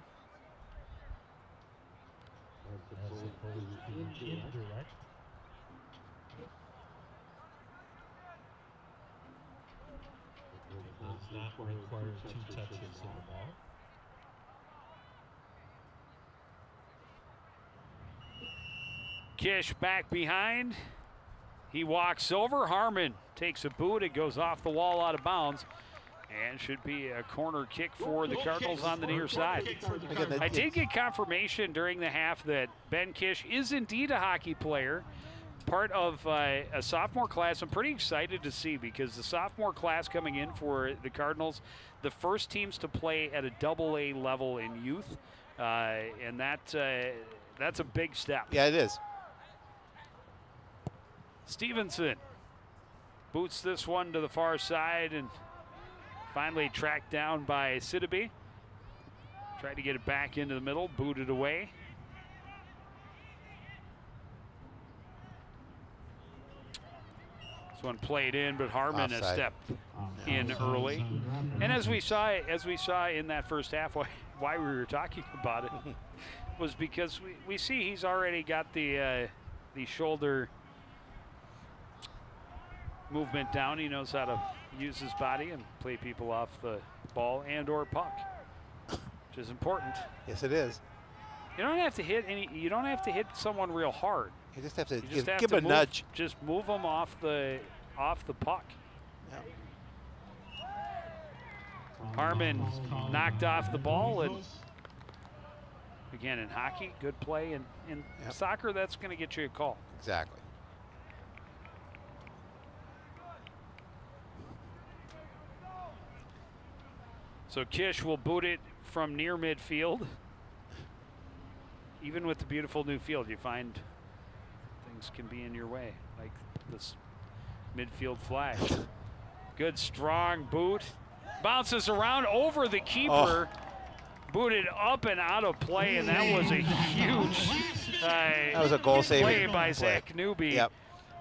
Not require 2 touches of the ball. Kish back behind. He walks over. Harmon takes a boot. It goes off the wall out of bounds. And should be a corner kick for the Cardinals on the near side. I did get confirmation during the half that Ben Kish is indeed a hockey player, part of a sophomore class. I'm pretty excited to see, because the sophomore class coming in for the Cardinals, the first teams to play at a AA level in youth, and that's a big step. Yeah, it is. Stevenson boots this one to the far side and finally tracked down by Sidibe. Tried to get it back into the middle, booted away. This one played in, but Harmon a Offside. step in early. And as we saw in that first half, why we were talking about it was because we see he's already got the shoulder movement down. He knows how to use his body and play people off the ball and or puck, which is important. Yes, it is. You don't have to hit you don't have to hit someone real hard. You just have to You just have give to him a move, nudge. Just move them off the puck. Yeah. Harmon knocked off the ball, and again in hockey, good play, and in soccer, that's going to get you a call. Exactly. So Kish will boot it from near midfield. Even with the beautiful new field, you find things can be in your way, like this midfield flag. Good strong boot. Bounces around over the keeper. Booted up and out of play, and that was a huge that was a goal play saving by Zach Newby. Yep.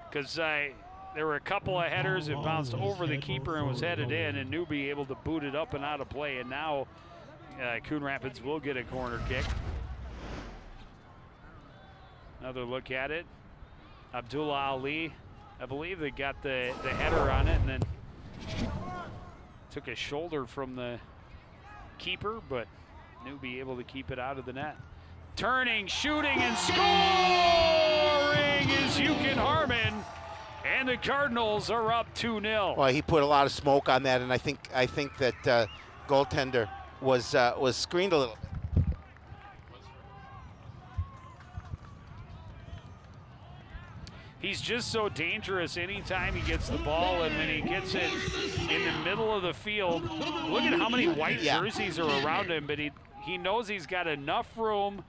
Because there were a couple of headers. It bounced over the keeper and was headed in, and Newby able to boot it up and out of play. And now Coon Rapids will get a corner kick. Another look at it. Abdullah Ali, I believe they got the header on it and then took a shoulder from the keeper, but Newby able to keep it out of the net. Turning, shooting, and scoring is Yukon Harmon, and the Cardinals are up 2-0. Well, he put a lot of smoke on that, and I think that goaltender was screened a little bit. He's just so dangerous anytime he gets the ball, and when he gets it in the middle of the field, look at how many white jerseys are around him, but he knows he's got enough room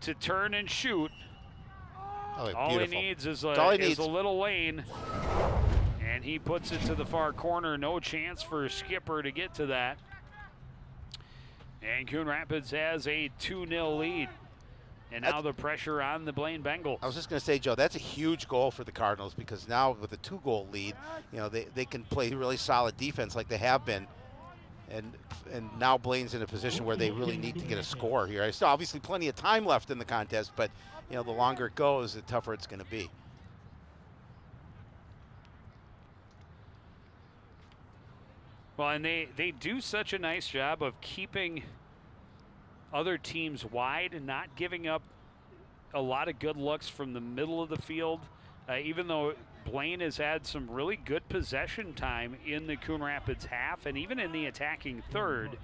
to turn and shoot. Oh, all he needs is a little lane, and he puts it to the far corner. No chance for Skipper to get to that. And Coon Rapids has a 2-0 lead. And now the pressure on the Blaine Bengals. I was just going to say, Joe, that's a huge goal for the Cardinals, because now with a 2-goal lead, you know, they can play really solid defense like they have been. And now Blaine's in a position where they really need to get a score here. There's still obviously plenty of time left in the contest, but you know, the longer it goes, the tougher it's going to be. Well, and they do such a nice job of keeping other teams wide and not giving up a lot of good looks from the middle of the field. Even though Blaine has had some really good possession time in the Coon Rapids half, and even in the attacking third,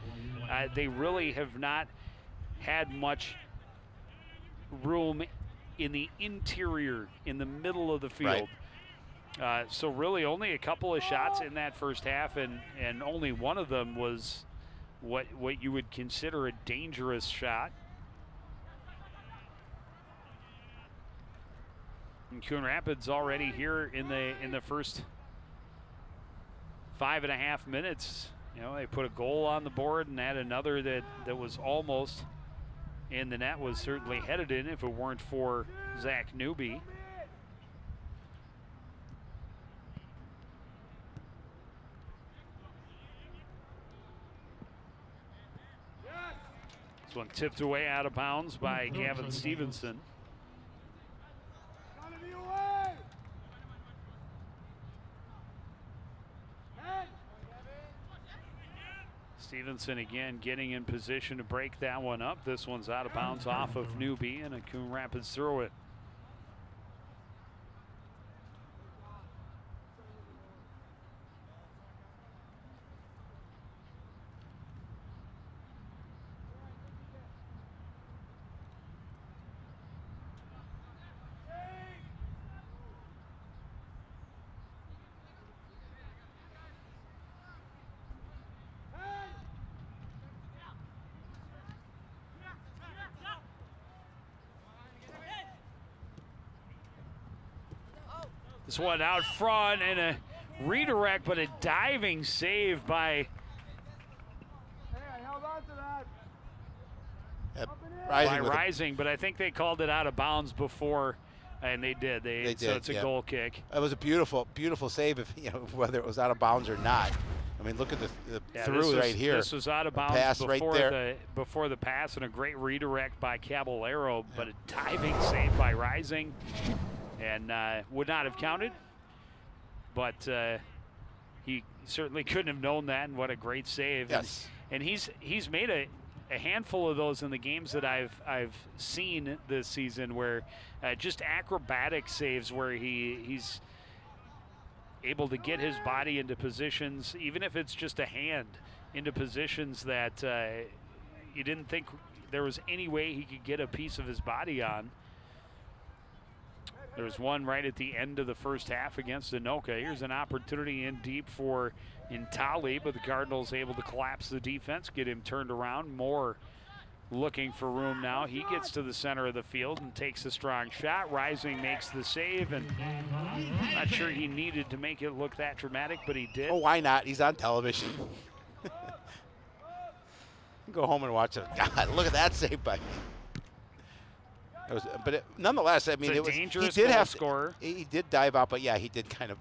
they really have not had much room in the interior, in the middle of the field. Right. So really only a couple of shots in that first half, and only one of them was what you would consider a dangerous shot. And Coon Rapids already here in the first 5.5 minutes. You know, they put a goal on the board and had another that was almost in the net, was certainly headed in if it weren't for Zach Newby. This one tipped away out of bounds by Gavin Stevenson. Stevenson again getting in position to break that one up. This one's out of bounds off of Newby, and a Coon Rapids throw it. This one out front and a redirect, but a diving save by Rising, but I think they called it out of bounds before, and they did. They did, so it's a goal kick. It was a beautiful, beautiful save, if you know, whether it was out of bounds or not. I mean, look at the through right here. This was out of bounds before the pass, and a great redirect by Caballero, but a diving save by Rising. And would not have counted, but he certainly couldn't have known that, and what a great save. Yes. And he's made a handful of those in the games that I've seen this season, where just acrobatic saves where he's able to get his body into positions, even if it's just a hand, into positions that you didn't think there was any way he could get a piece of his body on. There's one right at the end of the first half against Anoka. Here's an opportunity in deep for Intali, but the Cardinals able to collapse the defense, get him turned around. Moore looking for room now. He gets to the center of the field and takes a strong shot. Rising makes the save, and I'm not sure he needed to make it look that dramatic, but he did. Oh, why not? He's on television. Go home and watch it. God, look at that save by But nonetheless, I mean, It's a he dangerous did goal have scorer. He did dive out, but yeah, he did kind of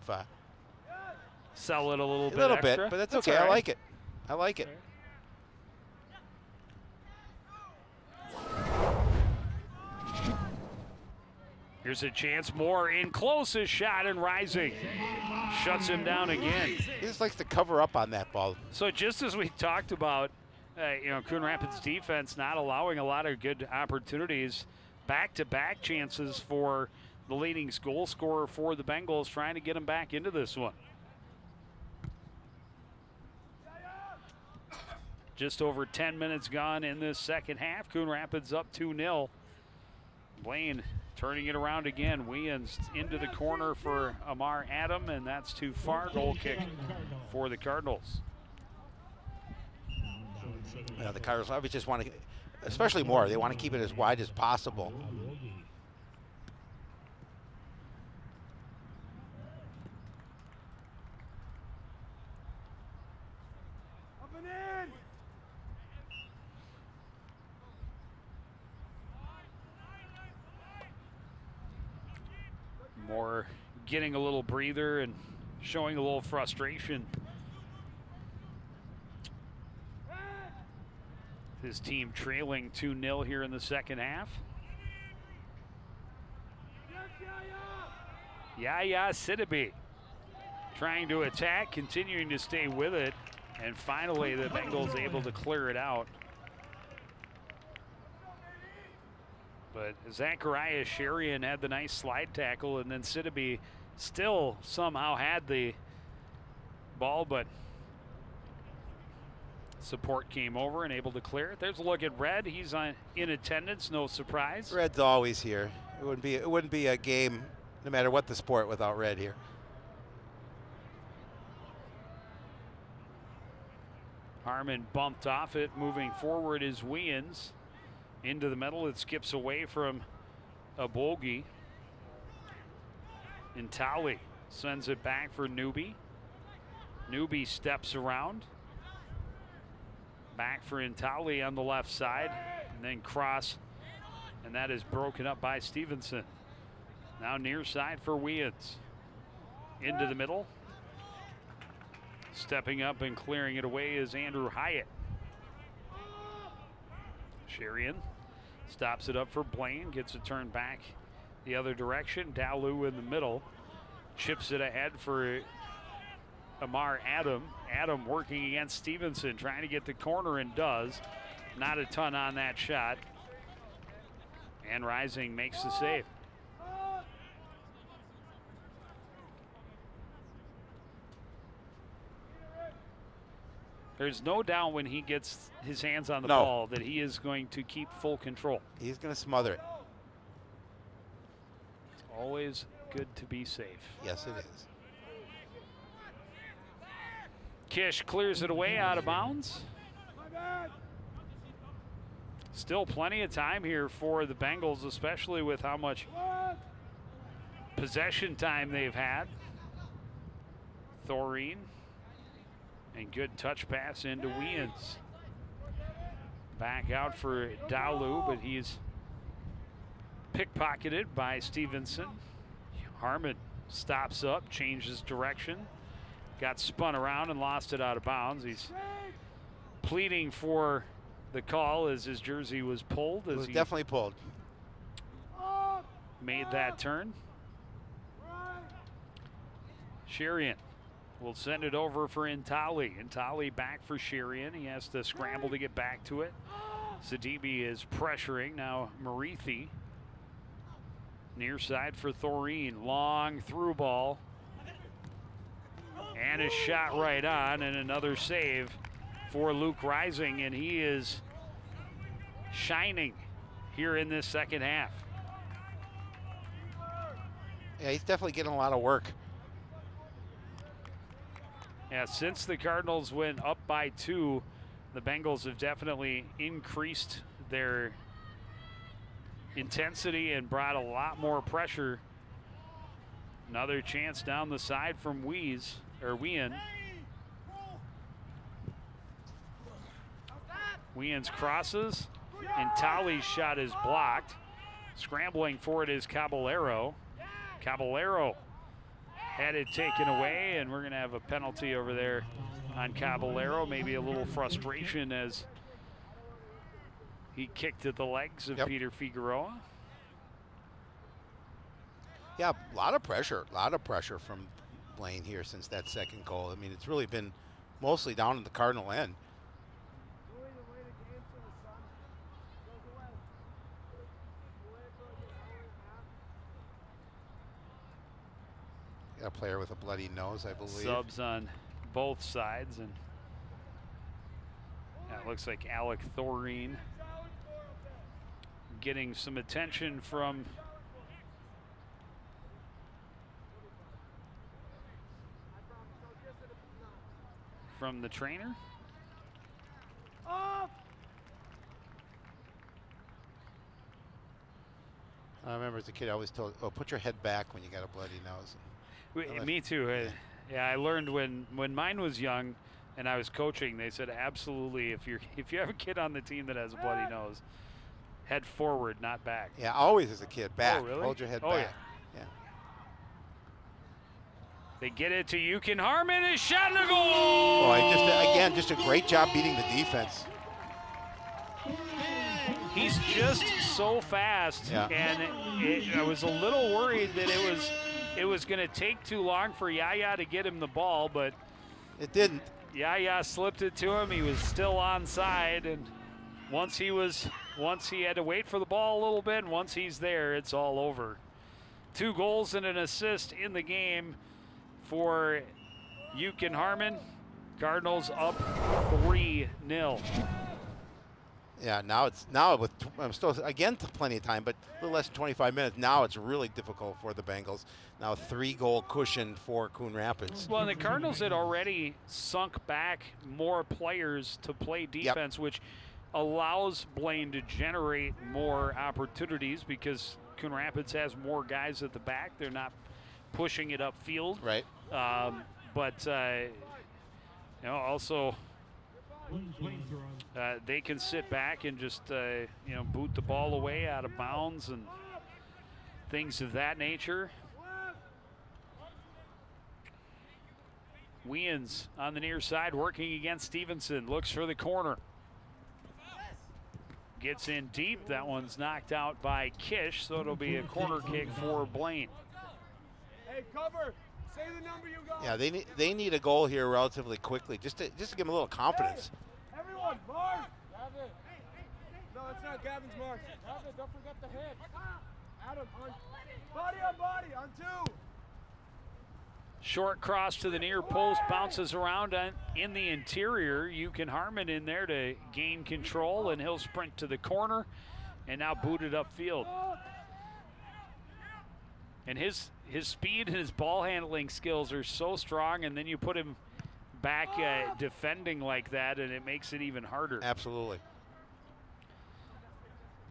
Sell it a little bit. a little extra. bit, but that's okay. all I right. like it. I like it. Here's a chance. Moore in close, a shot and Rising shuts him down again. He just likes to cover up on that ball. So just as we talked about, Coon Rapids defense not allowing a lot of good opportunities, back-to-back chances for the leading goal scorer for the Bengals, trying to get him back into this one. Just over 10 minutes gone in this second half. Coon Rapids up 2-0. Blaine turning it around again. Weans into the corner for Amar Adam, and that's too far. Goal kick for the Cardinals. The Cardinals obviously just want to, especially more, they want to keep it as wide as possible. Moore getting a little breather and showing a little frustration. His team trailing 2-0 here in the second half. Yaya Sidibe trying to attack, continuing to stay with it, and finally the Bengals able to clear it out. But Zachariah Sherian had the nice slide tackle, and then Sidibe still somehow had the ball, but support came over and able to clear it. There's a look at Red. He's in attendance, no surprise. Red's always here. It wouldn't be a game, no matter what the sport, without Red here. Harmon bumped off it. Moving forward is Weans. Into the middle, it skips away from a bogey. Intali sends it back for Newby. Newby steps around. Back for Intali on the left side, and then cross, and that is broken up by Stevenson. Now near side for Weans. Into the middle. Stepping up and clearing it away is Andrew Hyatt. Sherian stops it up for Blaine, gets it turned back the other direction. Dalu in the middle, chips it ahead for Amar Adam. Adam working against Stevenson, trying to get the corner, and does. Not a ton on that shot. And Rising makes the save. There's no doubt when he gets his hands on the ball that he is going to keep full control. He's going to smother it. It's always good to be safe. Yes, it is. Kish clears it away out of bounds. Still plenty of time here for the Bengals, especially with how much possession time they've had. Thoreen. And good touch pass into Weans. Back out for Dalu, but he's pickpocketed by Stevenson. Harmon stops up, changes direction. Got spun around and lost it out of bounds. He's pleading for the call as his jersey was pulled. It was definitely pulled. Made that turn. Sherian will send it over for Intali. Intali back for Sherian. He has to scramble to get back to it. Sidibe is pressuring. Now Marithi. Near side for Thoreen. Long through ball. And a shot right on, and another save for Luke Rising, and he is shining here in this second half. Yeah, he's definitely getting a lot of work. Yeah, since the Cardinals went up by 2, the Bengals have definitely increased their intensity and brought a lot more pressure. Another chance down the side from Wean. Weans crosses, and Tali's shot is blocked. Scrambling for it is Caballero. Caballero had it taken away, and we're going to have a penalty over there on Caballero. Maybe a little frustration as he kicked at the legs of Peter Figueroa. Yeah, a lot of pressure from Blaine here since that second goal. I mean, it's really been mostly down in the Cardinal end. Got a player with a bloody nose, I believe. Subs on both sides, and that looks like Alec Thoreen getting some attention from the trainer. I remember as a kid, I always told, "Oh, put your head back when you got a bloody nose." Me too. Yeah, I learned when mine was young, and I was coaching. They said absolutely, if you have a kid on the team that has a bloody nose, head forward, not back. Yeah, always as a kid, back. Oh, really? Hold your head Oh, back. Yeah. They get it to Eukin Harmon, his shot and a goal! Boy, just a great job beating the defense. He's just so fast, and I was a little worried that it was going to take too long for Yaya to get him the ball, but it didn't. Yaya slipped it to him. He was still onside, and once he had to wait for the ball a little bit, and once he's there, it's all over. 2 goals and an assist in the game for Eukin Harmon. Cardinals up 3-0. Yeah, now with I'm still again plenty of time, but a little less than 25 minutes. Now it's really difficult for the Bengals. Now 3-goal cushion for Coon Rapids. Well, the Cardinals had already sunk back more players to play defense, which allows Blaine to generate more opportunities because Coon Rapids has more guys at the back. They're not pushing it upfield. Right. But also. They can sit back and just boot the ball away out of bounds and things of that nature. Weans on the near side working against Stevenson, looks for the corner. Gets in deep, that one's knocked out by Kish, so it'll be a corner kick for Blaine. Hey, cover! Say the number you got. Yeah, they need a goal here relatively quickly, just to give them a little confidence. Hey, everyone, mark! Gavin. No, it's not Gavin's mark. Gavin, don't forget the hit. Adam, on body on 2. Short cross to the near post, bounces around in the interior. Eukin Harmon in there to gain control, and he'll sprint to the corner and now boot it upfield. And his speed and his ball handling skills are so strong, and then you put him back defending like that, and it makes it even harder. Absolutely.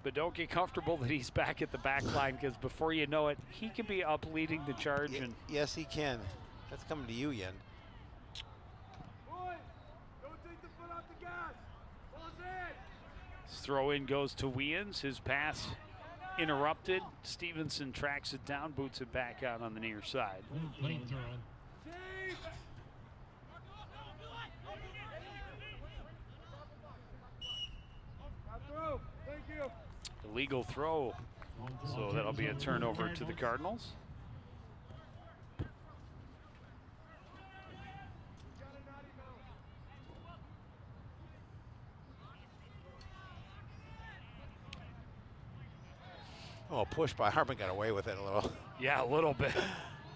But don't get comfortable that he's back at the back line, because before you know it, he can be up leading the charge. And yes, he can. That's coming to you, Yen. Boy, don't take the foot off the gas. Ball's in. His throw in goes to Weans. His pass interrupted. Stevenson tracks it down, boots it back out on the near side. Thank you. Illegal throw, so that'll be a turnover to the Cardinals. Oh, push by Harmon, got away with it a little. Yeah, a little bit.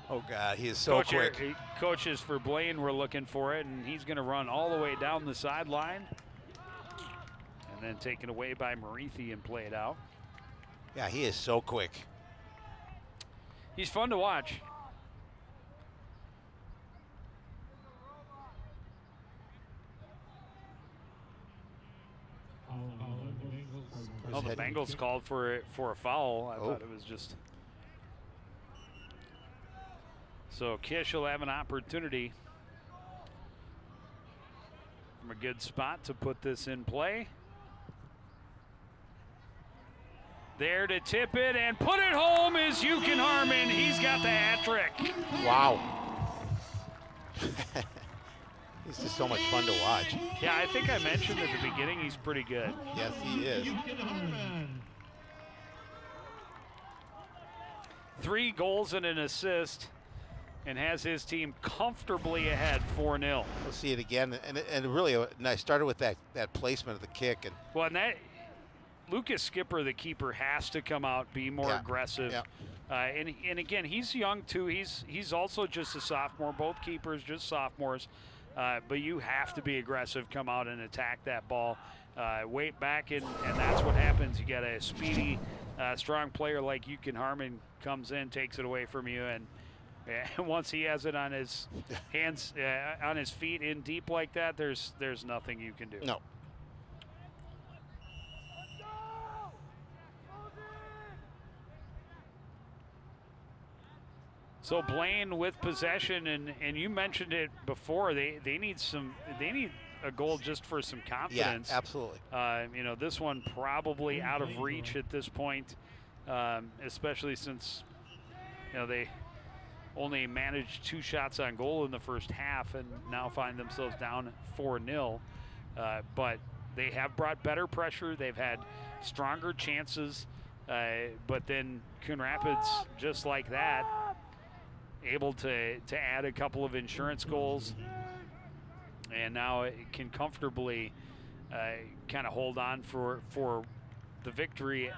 Oh, God, he is so quick. Coaches for Blaine were looking for it, and he's going to run all the way down the sideline. And then taken away by Marithi and play it out. Yeah, he is so quick. He's fun to watch. Oh, the Bengals called for a foul. I thought it was just. So Kish will have an opportunity from a good spot to put this in play. There to tip it and put it home is Coon Harmon. He's got the hat trick. Wow. He's just so much fun to watch. Yeah, I think I mentioned at the beginning he's pretty good. Yes, he is. 3 goals and an assist, and has his team comfortably ahead 4-0. We'll see it again, and really, I started with that placement of the kick, and Well, and that Lucas Skipper, the keeper, has to come out, be more aggressive. Yeah. And again, he's young too. He's also just a sophomore. Both keepers just sophomores. But you have to be aggressive, come out and attack that ball. Wait back, and that's what happens. You got a speedy, strong player like Coon Harmon comes in, takes it away from you, and once he has it on his hands, on his feet in deep like that, there's nothing you can do. no. So Blaine with possession, and you mentioned it before. They need a goal just for some confidence. Yeah, absolutely. You know, this one probably out of reach at this point, especially since they only managed 2 shots on goal in the first half, and now find themselves down 4-0. But they have brought better pressure. They've had stronger chances, but then Coon Rapids, just like that, able to add a couple of insurance goals, and now it can comfortably kind of hold on for the victory,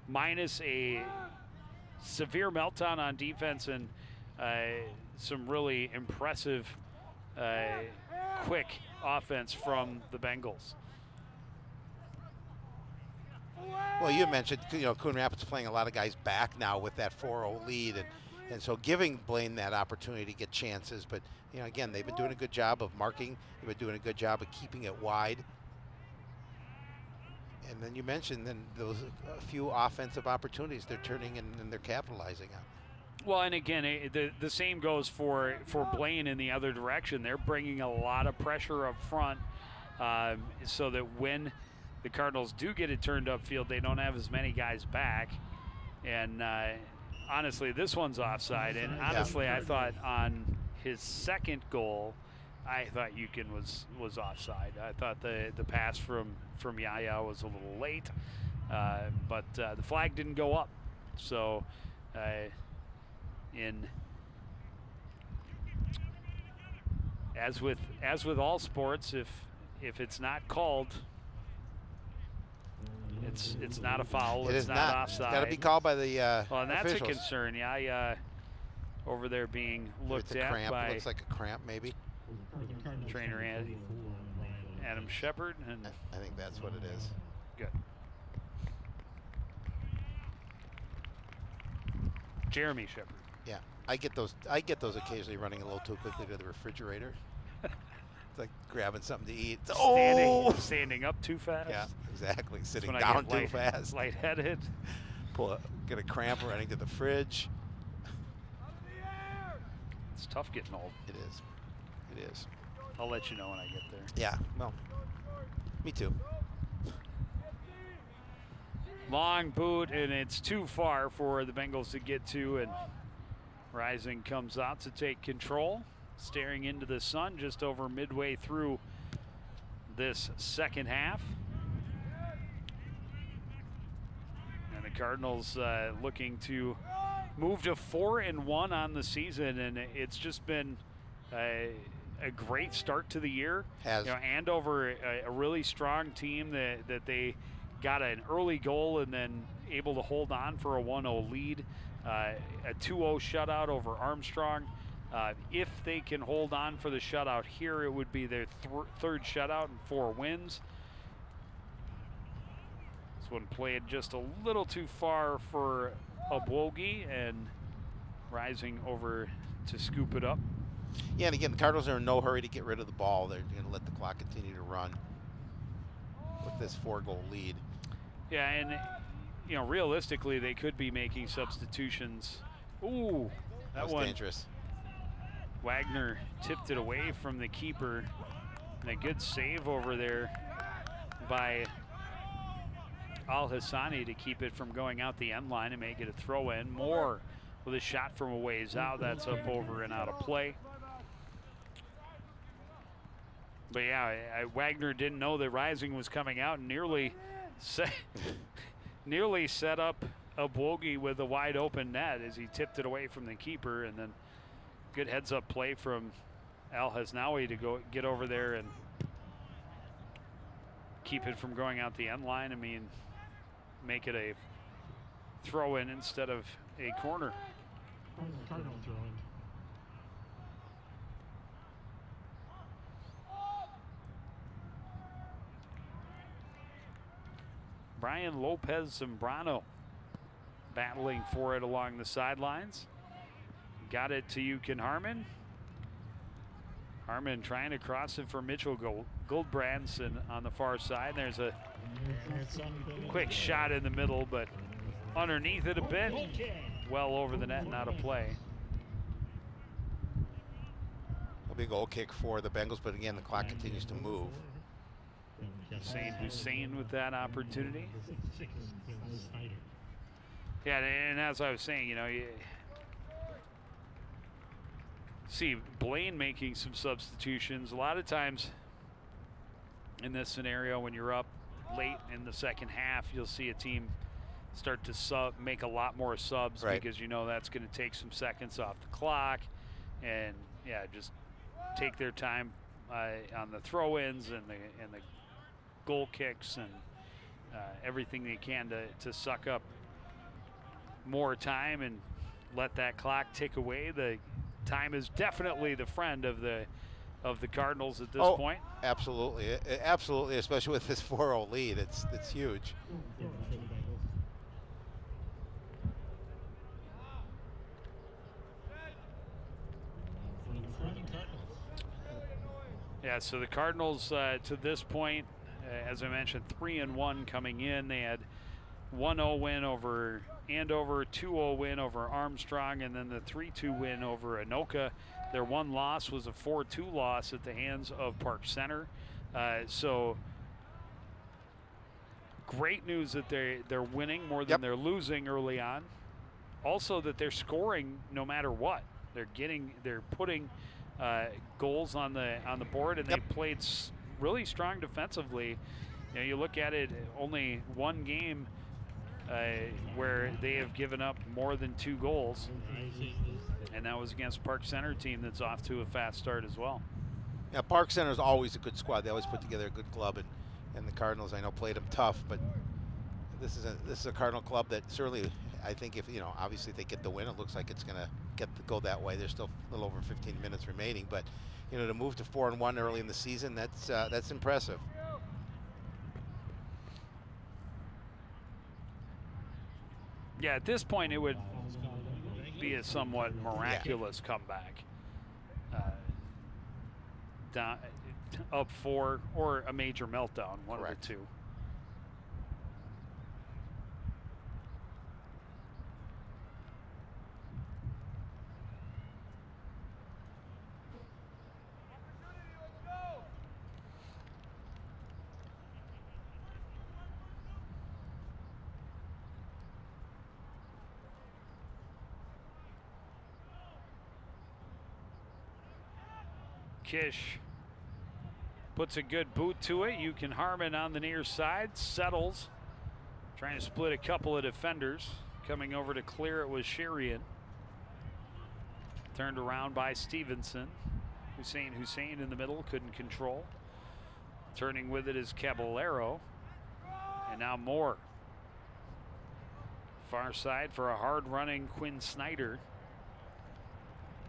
minus a severe meltdown on defense and some really impressive quick offense from the Bengals. Well, you mentioned, Coon Rapids playing a lot of guys back now with that 4-0 lead, and so giving Blaine that opportunity to get chances. But, again, they've been doing a good job of marking. They've been doing a good job of keeping it wide. And then you mentioned those a few offensive opportunities they're turning and they're capitalizing on. Well, and again, the same goes for Blaine in the other direction. They're bringing a lot of pressure up front, so that when the Cardinals do get it turned upfield, they don't have as many guys back. And honestly, this one's offside. And honestly, I thought on his second goal, I thought Coon was offside. I thought the pass from Yaya was a little late, but the flag didn't go up. So as with all sports, if it's not called, it's not a foul. It's not offside. It's got to be called by the well, and that's officials. a concern. Yeah, over there being looked at cramp. by It looks like a cramp, maybe. trainer Adam Shepard, and I think that's what it is. good. Jeremy Shepard. Yeah, I get those occasionally running a little too quickly to the refrigerator. It's like grabbing something to eat. Standing up too fast. Yeah, exactly. Sitting That's when down I get too fast. Lightheaded. Get a cramp running to the fridge. It's tough getting old. It is. It is. I'll let you know when I get there. Yeah. Well, me too. Long boot, and it's too far for the Bengals to get to, and Rising comes out to take control, staring into the sun just over midway through this second half. And the Cardinals looking to move to 4-1 on the season, and it's just been a great start to the year. And over a really strong team that they got an early goal and then able to hold on for a 1-0 lead. A 2-0 shutout over Armstrong. If they can hold on for the shutout here, it would be their third shutout and 4 wins. This one played just a little too far for Obwogi, and Rising over to scoop it up. Yeah, and again, the Cardinals are in no hurry to get rid of the ball. They're going to let the clock continue to run with this 4-goal lead. Yeah, and realistically, they could be making substitutions. Ooh, that was dangerous. Wagner tipped it away from the keeper, and a good save over there by Al-Hassani to keep it from going out the end line and make it a throw in. Moore with a shot from a ways out. That's up over and out of play. But yeah, Wagner didn't know that Rising was coming out and nearly set up a bogey with a wide open net as he tipped it away from the keeper, and then good heads up play from Al-Hassani to go get over there and keep it from going out the end line. I mean, make it a throw in instead of a corner. Cardinal throw in. Brian Lopez Zambrano battling for it along the sidelines. Got it to Eukin Harmon. Harmon trying to cross it for Mitchell Goldbranson on the far side. There's a quick shot in the middle, but underneath it a bit. Well over the net and out of play. A big goal kick for the Bengals, but again, the clock continues to move. Hussein with that opportunity. Yeah, and as I was saying, you know, you see Blaine making some substitutions. A lot of times in this scenario, when you're up late in the second half, you'll see a team start to make a lot more subs, right, because you know that's going to take some seconds off the clock, and yeah, just take their time on the throw-ins and the goal kicks and everything they can to suck up more time and let that clock tick away. The time is definitely the friend of the Cardinals at this point. Absolutely, absolutely, especially with this 4-0 lead. It's huge. Yeah, so the Cardinals to this point, as I mentioned, 3-1 coming in. They had 1-0 win over Andover, 2-0 win over Armstrong, and then the 3-2 win over Anoka. Their one loss was a 4-2 loss at the hands of Park Center. So great news that they're winning more than they're losing early on. Also that they're scoring no matter what. They're putting goals on the board, and they played really strong defensively. You know, you look at it, only one game where they have given up more than 2 goals, and that was against Park Center team that's off to a fast start as well. Yeah, Park Center is always a good squad. They always put together a good club, and the Cardinals, I know, played them tough, but this is a Cardinal club that certainly, I think, if you know, obviously if they get the win, it looks like it's going to go that way. There's still a little over 15 minutes remaining, but you know, to move to 4-1 early in the season, that's impressive. Yeah, at this point, it would be a somewhat miraculous comeback. Down, up 4, or a major meltdown, one of the two. Kish puts a good boot to it. Eukin Harmon on the near side, settles, trying to split a couple of defenders. Coming over to clear it was Sherian. Turned around by Stevenson. Hussein in the middle, couldn't control. Turning with it is Caballero. And now Moore. Far side for a hard running Quinn Snyder.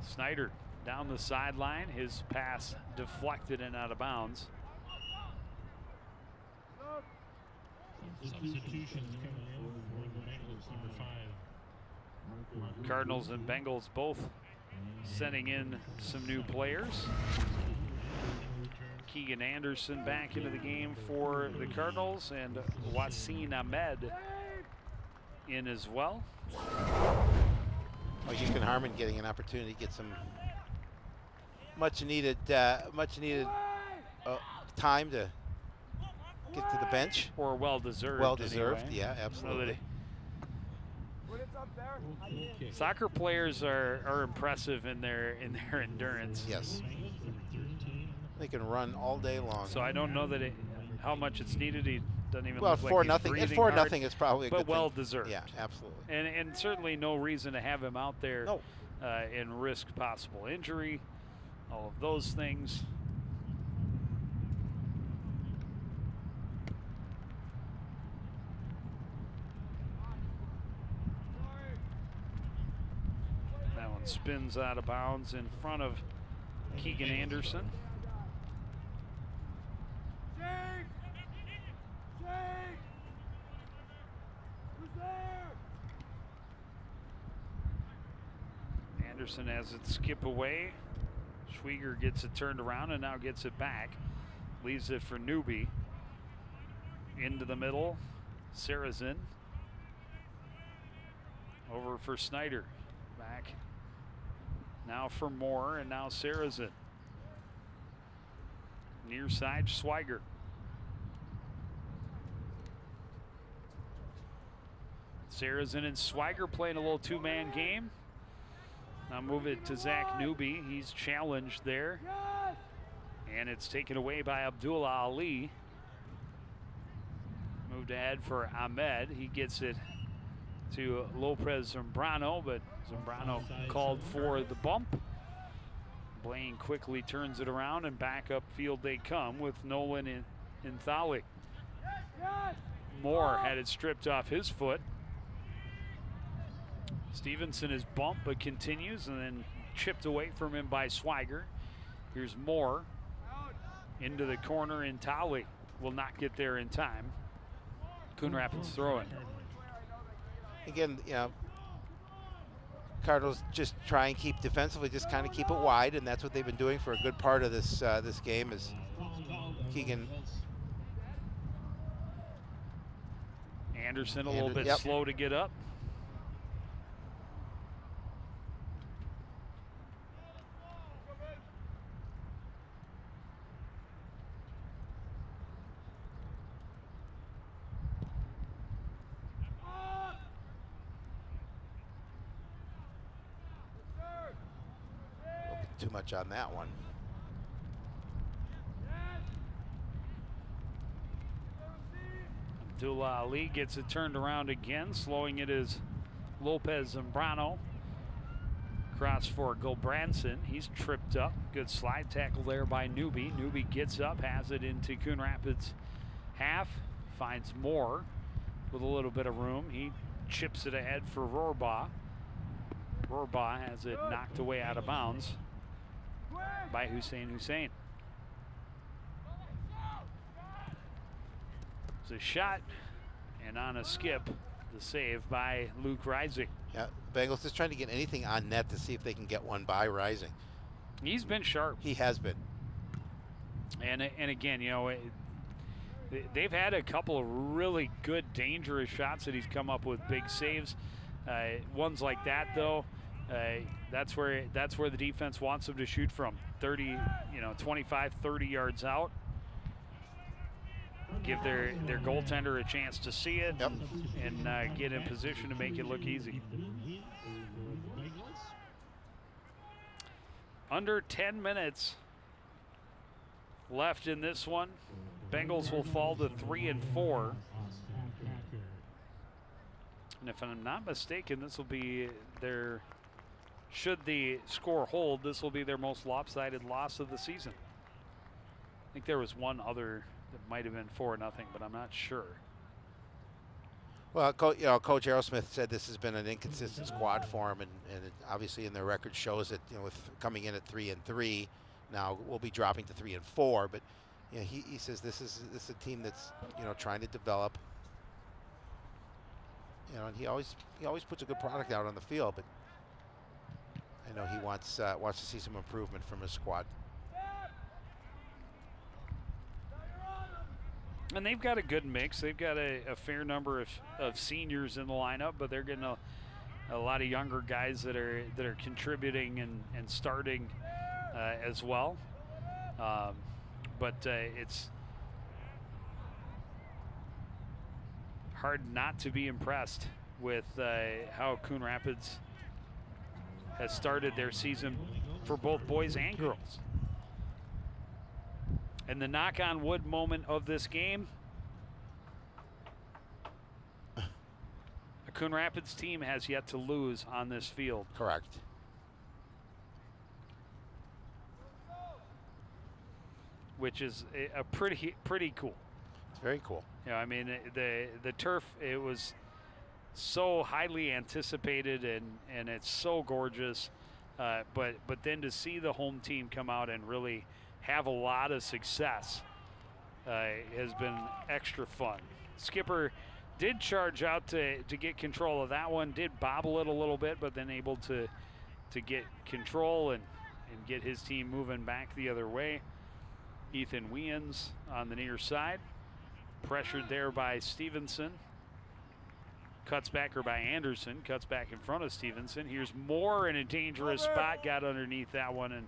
Snyder down the sideline, his pass deflected and out of bounds. Substitutions coming in for the Bengals, number 5. Cardinals and Bengals both sending in some new players. Keegan Anderson back into the game for the Cardinals, and Wasim Ahmed in as well. Oh, Eukin Harmon getting an opportunity to get some much needed time to get to the bench. Or well-deserved. Well deserved. Anyway. Yeah, So that absolutely. When it's up there, I can't. soccer players are impressive in their endurance. Yes. They can run all day long. So I don't know that how much it's needed. He doesn't even Well, look like 4-0. he's At breathing 4-0, hard, it's probably a but good thing. well deserved. Yeah, absolutely. And certainly no reason to have him out there No. and risk possible injury, all of those things. That one spins out of bounds in front of Keegan Anderson. Shake! Shake! Who's there? Anderson has it skip away. Schwieger gets it turned around and now gets it back. Leaves it for Newby. Into the middle. Sarazin. Over for Snyder. Back. Now for Moore and now Sarazin. Near side, Schwieger. Sarazin and Schwieger playing a little two-man game. Now move it to Zach Newby. He's challenged there. Yes! And it's taken away by Abdullah Ali. Moved ahead for Ahmed. He gets it to Lopez Zambrano, but Zambrano called for the bump. Blaine quickly turns it around and back up field they come with Nolan in Thali. Yes! Moore had it stripped off his foot. Stevenson is bumped but continues and then chipped away from him by Schwieger. Here's Moore into the corner in Thali. Will not get there in time. Coon Rapids throwing. Again, you know, Cardinals just try and keep defensively, just kind of keep it wide, and that's what they've been doing for a good part of this this game. Is Keegan Anderson a little bit yep. slow to get up. too much on that one. Abdullah Ali gets it turned around again. Slowing it is Lopez Zambrano. Cross for Gulbranson. He's tripped up. Good slide tackle there by Newby. Newby gets up, has it into Coon Rapids half. Finds Moore with a little bit of room. He chips it ahead for Rohrbaugh. Rohrbaugh has it knocked away out of bounds by Hussein. It's a shot, and on a skip, the save by Luke Rising. Yeah, Bengals just trying to get anything on net to see if they can get one by Rising. He's been sharp. He has been. And again, you know, they've had a couple of really good, dangerous shots that he's come up with, big saves. Ones like that, though, that's where the defense wants them to shoot from. 30, 25, 30 yards out. Give their goaltender a chance to see it. Yep. And get in position to make it look easy. Under 10 minutes left in this one. Bengals will fall to 3-4. And if I'm not mistaken, this will be their, should the score hold, this will be their most lopsided loss of the season. I think there was one other that might have been 4-0, but I'm not sure. Well, Coach Aerosmith said this has been an inconsistent squad for him, and it obviously in their record shows that, with coming in at 3-3, now we'll be dropping to 3-4. But he says this is a team that's trying to develop. And he always puts a good product out on the field, but I know he wants to see some improvement from his squad. And they've got a good mix. They've got a fair number of seniors in the lineup, but they're getting a lot of younger guys that are contributing and starting as well. But it's hard not to be impressed with how Coon Rapids has started their season for both boys and girls. And the knock on wood moment of this game, the Coon Rapids team has yet to lose on this field. Correct. Which is a pretty cool. It's very cool. You know, I mean, the turf, it was so highly anticipated, and it's so gorgeous. But then to see the home team come out and really have a lot of success has been extra fun. Skipper did charge out to get control of that one, did bobble it a little bit, but then able to get control and get his team moving back the other way. Ethan Weans on the near side, pressured there by Stevenson. Cuts back, or by Anderson, cuts back in front of Stevenson. Here's Moore in a dangerous spot, got underneath that one and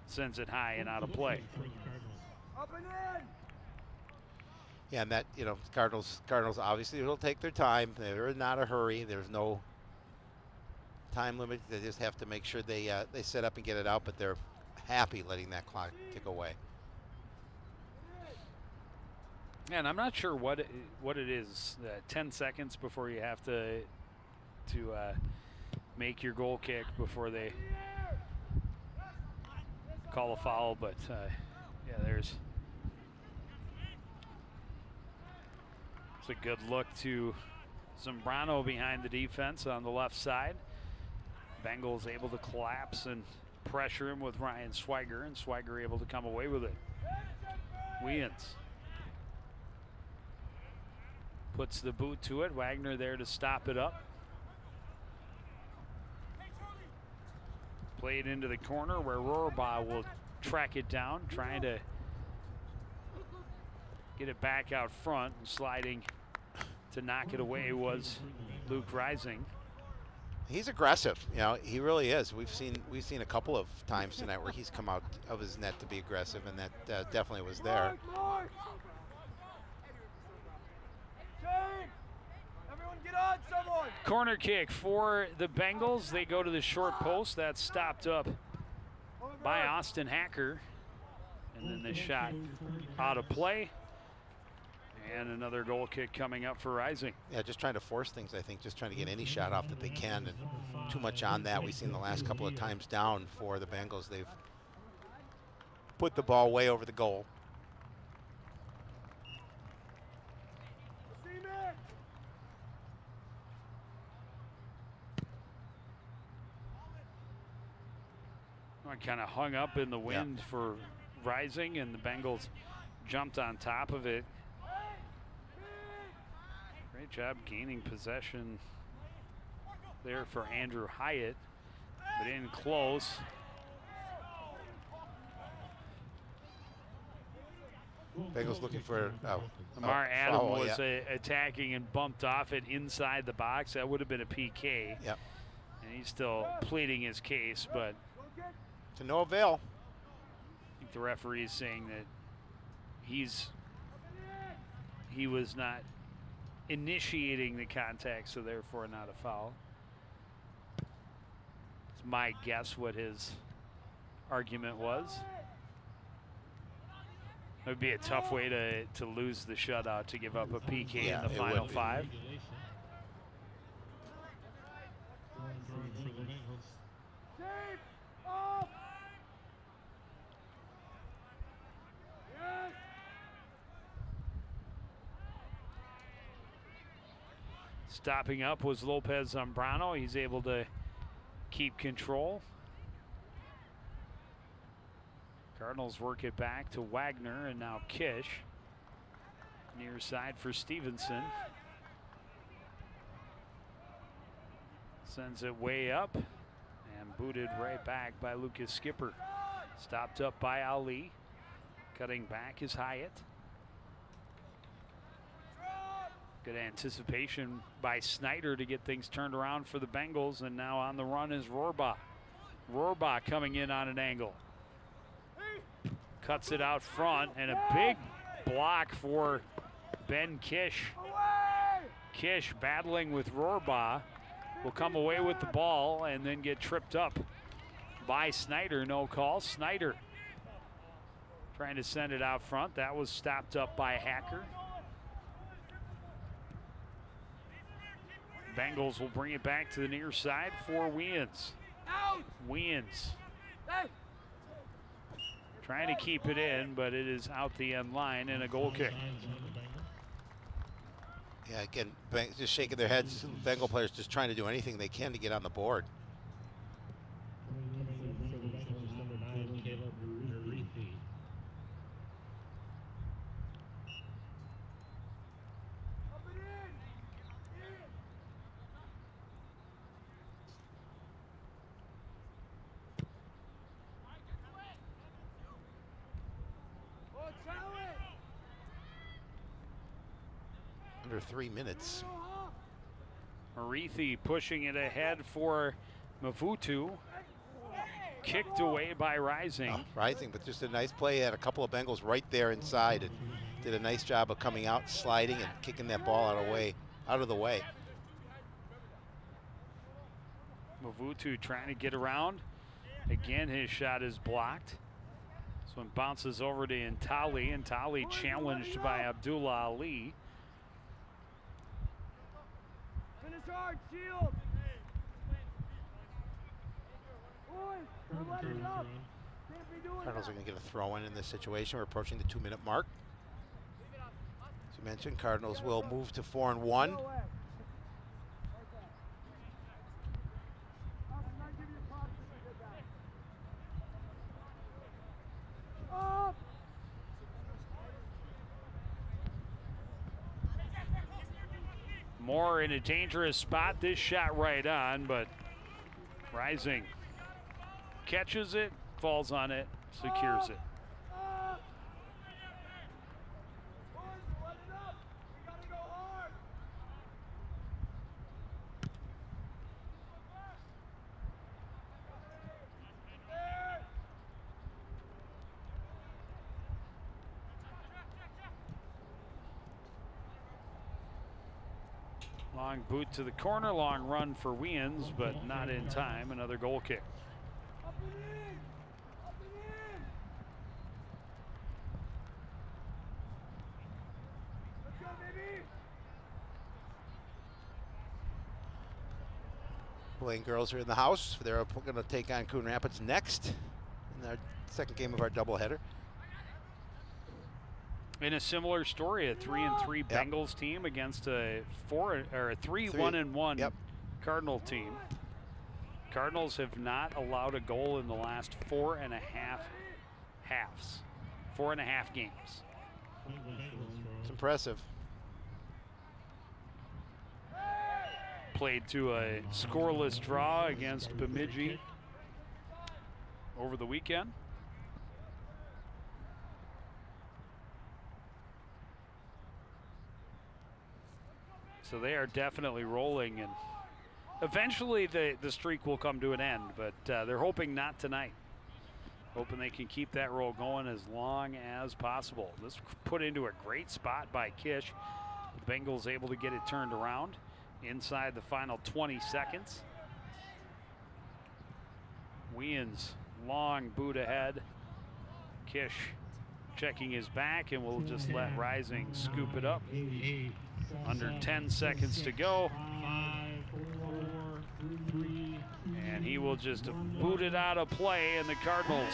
sends it high and out of play. Up and in. Yeah, and that, you know, Cardinals obviously will take their time. They're not a hurry. There's no time limit. They just have to make sure they set up and get it out, but they're happy letting that clock tick away. And I'm not sure what it is. 10 seconds before you have to make your goal kick before they call a foul. But yeah, there's it's a good look to Zambrano behind the defense on the left side. Bengals able to collapse and pressure him with Ryan Swiger, and Swiger able to come away with it. Weans puts the boot to it. Wagner there to stop it up. Played into the corner where Rohrbaugh will track it down, trying to get it back out front, and sliding to knock it away was Luke Rising. He's aggressive, you know, he really is. We've seen a couple of times tonight where he's come out of his net to be aggressive, and that definitely was there. Everyone get on someone. Corner kick for the Bengals. They go to the short post. That's stopped up by Austin Hacker. And then the shot out of play. And another goal kick coming up for Rising. Yeah, just trying to force things, I think, just trying to get any shot off that they can, and too much on that. We've seen the last couple of times down for the Bengals. They've put the ball way over the goal. Kind of hung up in the wind for Rising, and the Bengals jumped on top of it. Great job gaining possession there for Andrew Hyatt, but in close. Bengals looking for Lamar Adam foul, was attacking and bumped off it inside the box. That would have been a PK. Yep. And he's still pleading his case, but to no avail. I think the referee is saying that he was not initiating the contact, so therefore not a foul. It's my guess what his argument was. It would be a tough way to lose the shutout, to give up a PK in the final 5. Stopping up was Lopez Zambrano. He's able to keep control. Cardinals work it back to Wagner, and now Kish. Near side for Stevenson. Sends it way up and booted right back by Lucas Skipper. Stopped up by Ali. Cutting back is Hyatt. Good anticipation by Snyder to get things turned around for the Bengals, and now on the run is Rohrbaugh. Rohrbaugh coming in on an angle. Cuts it out front, and a big block for Ben Kish. Kish battling with Rohrbaugh will come away with the ball and then get tripped up by Snyder. No call. Snyder trying to send it out front. That was stopped up by Hacker. Bengals will bring it back to the near side for Weans. Weans trying to keep it in, but it is out the end line and a goal kick. Yeah, again, just shaking their heads. Bengal players just trying to do anything they can to get on the board. Under 3 minutes. Marithi pushing it ahead for Mavutu. Kicked away by Rising. Oh, Rising, but just a nice play. Had a couple of Bengals right there inside and did a nice job of coming out, sliding, and kicking that ball out of the way. Mavutu trying to get around. Again, his shot is blocked. This one bounces over to Intali. Intali challenged by Abdullah Ali. Finish hard, shield. Cardinals are going to get a throw in this situation. We're approaching the 2-minute mark. As you mentioned, Cardinals will move to 4-1. Moore in a dangerous spot. This shot right on, but Rising catches it, falls on it, secures it. Long boot to the corner, long run for Weans, but not in time. Another goal kick. Blaine girls are in the house. They're going to take on Coon Rapids next in our second game of our doubleheader. In a similar story, a 3-3 Bengals team against a 3-1-1 Cardinal team. Cardinals have not allowed a goal in the last 4.5 halves, 4.5 games. It's impressive. Played to a scoreless draw against Bemidji over the weekend. So they are definitely rolling, and eventually the streak will come to an end, but they're hoping not tonight. Hoping they can keep that roll going as long as possible. This put into a great spot by Kish. The Bengals able to get it turned around inside the final 20 seconds. Weans, long boot ahead. Kish checking his back, and we'll just let Rising scoop it up. Under 10 seconds to go. And he will just boot it out of play, and the Cardinals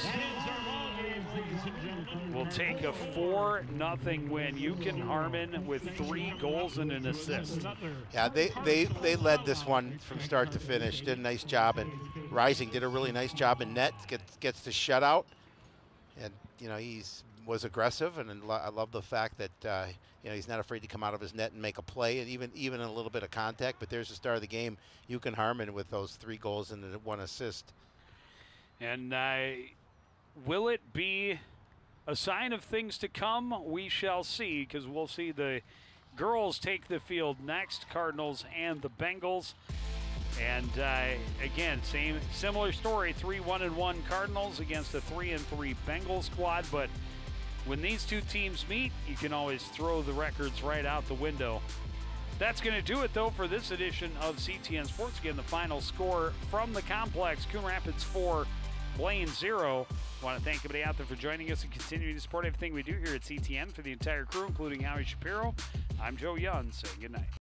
will take a 4-0 win. Yukon Harmon with 3 goals and an assist. Yeah, they led this one from start to finish. Did a nice job, and Rising did a really nice job in net. Gets the shutout, and you know was aggressive, and I love the fact that you know he's not afraid to come out of his net and make a play, and even a little bit of contact. But there's the start of the game. Yukon Harmon with those 3 goals and 1 assist. And will it be a sign of things to come? We shall see, because we'll see the girls take the field next, Cardinals and the Bengals. And again, similar story, 3-1-1 Cardinals against a 3-3 Bengals squad. But when these two teams meet, you can always throw the records right out the window. That's going to do it, though, for this edition of CTN Sports. Again, the final score from the complex, Coon Rapids 4, Blaine 0. I want to thank everybody out there for joining us and continuing to support everything we do here at CTN. For the entire crew, including Howie Shapiro, I'm Joe Young, saying good night.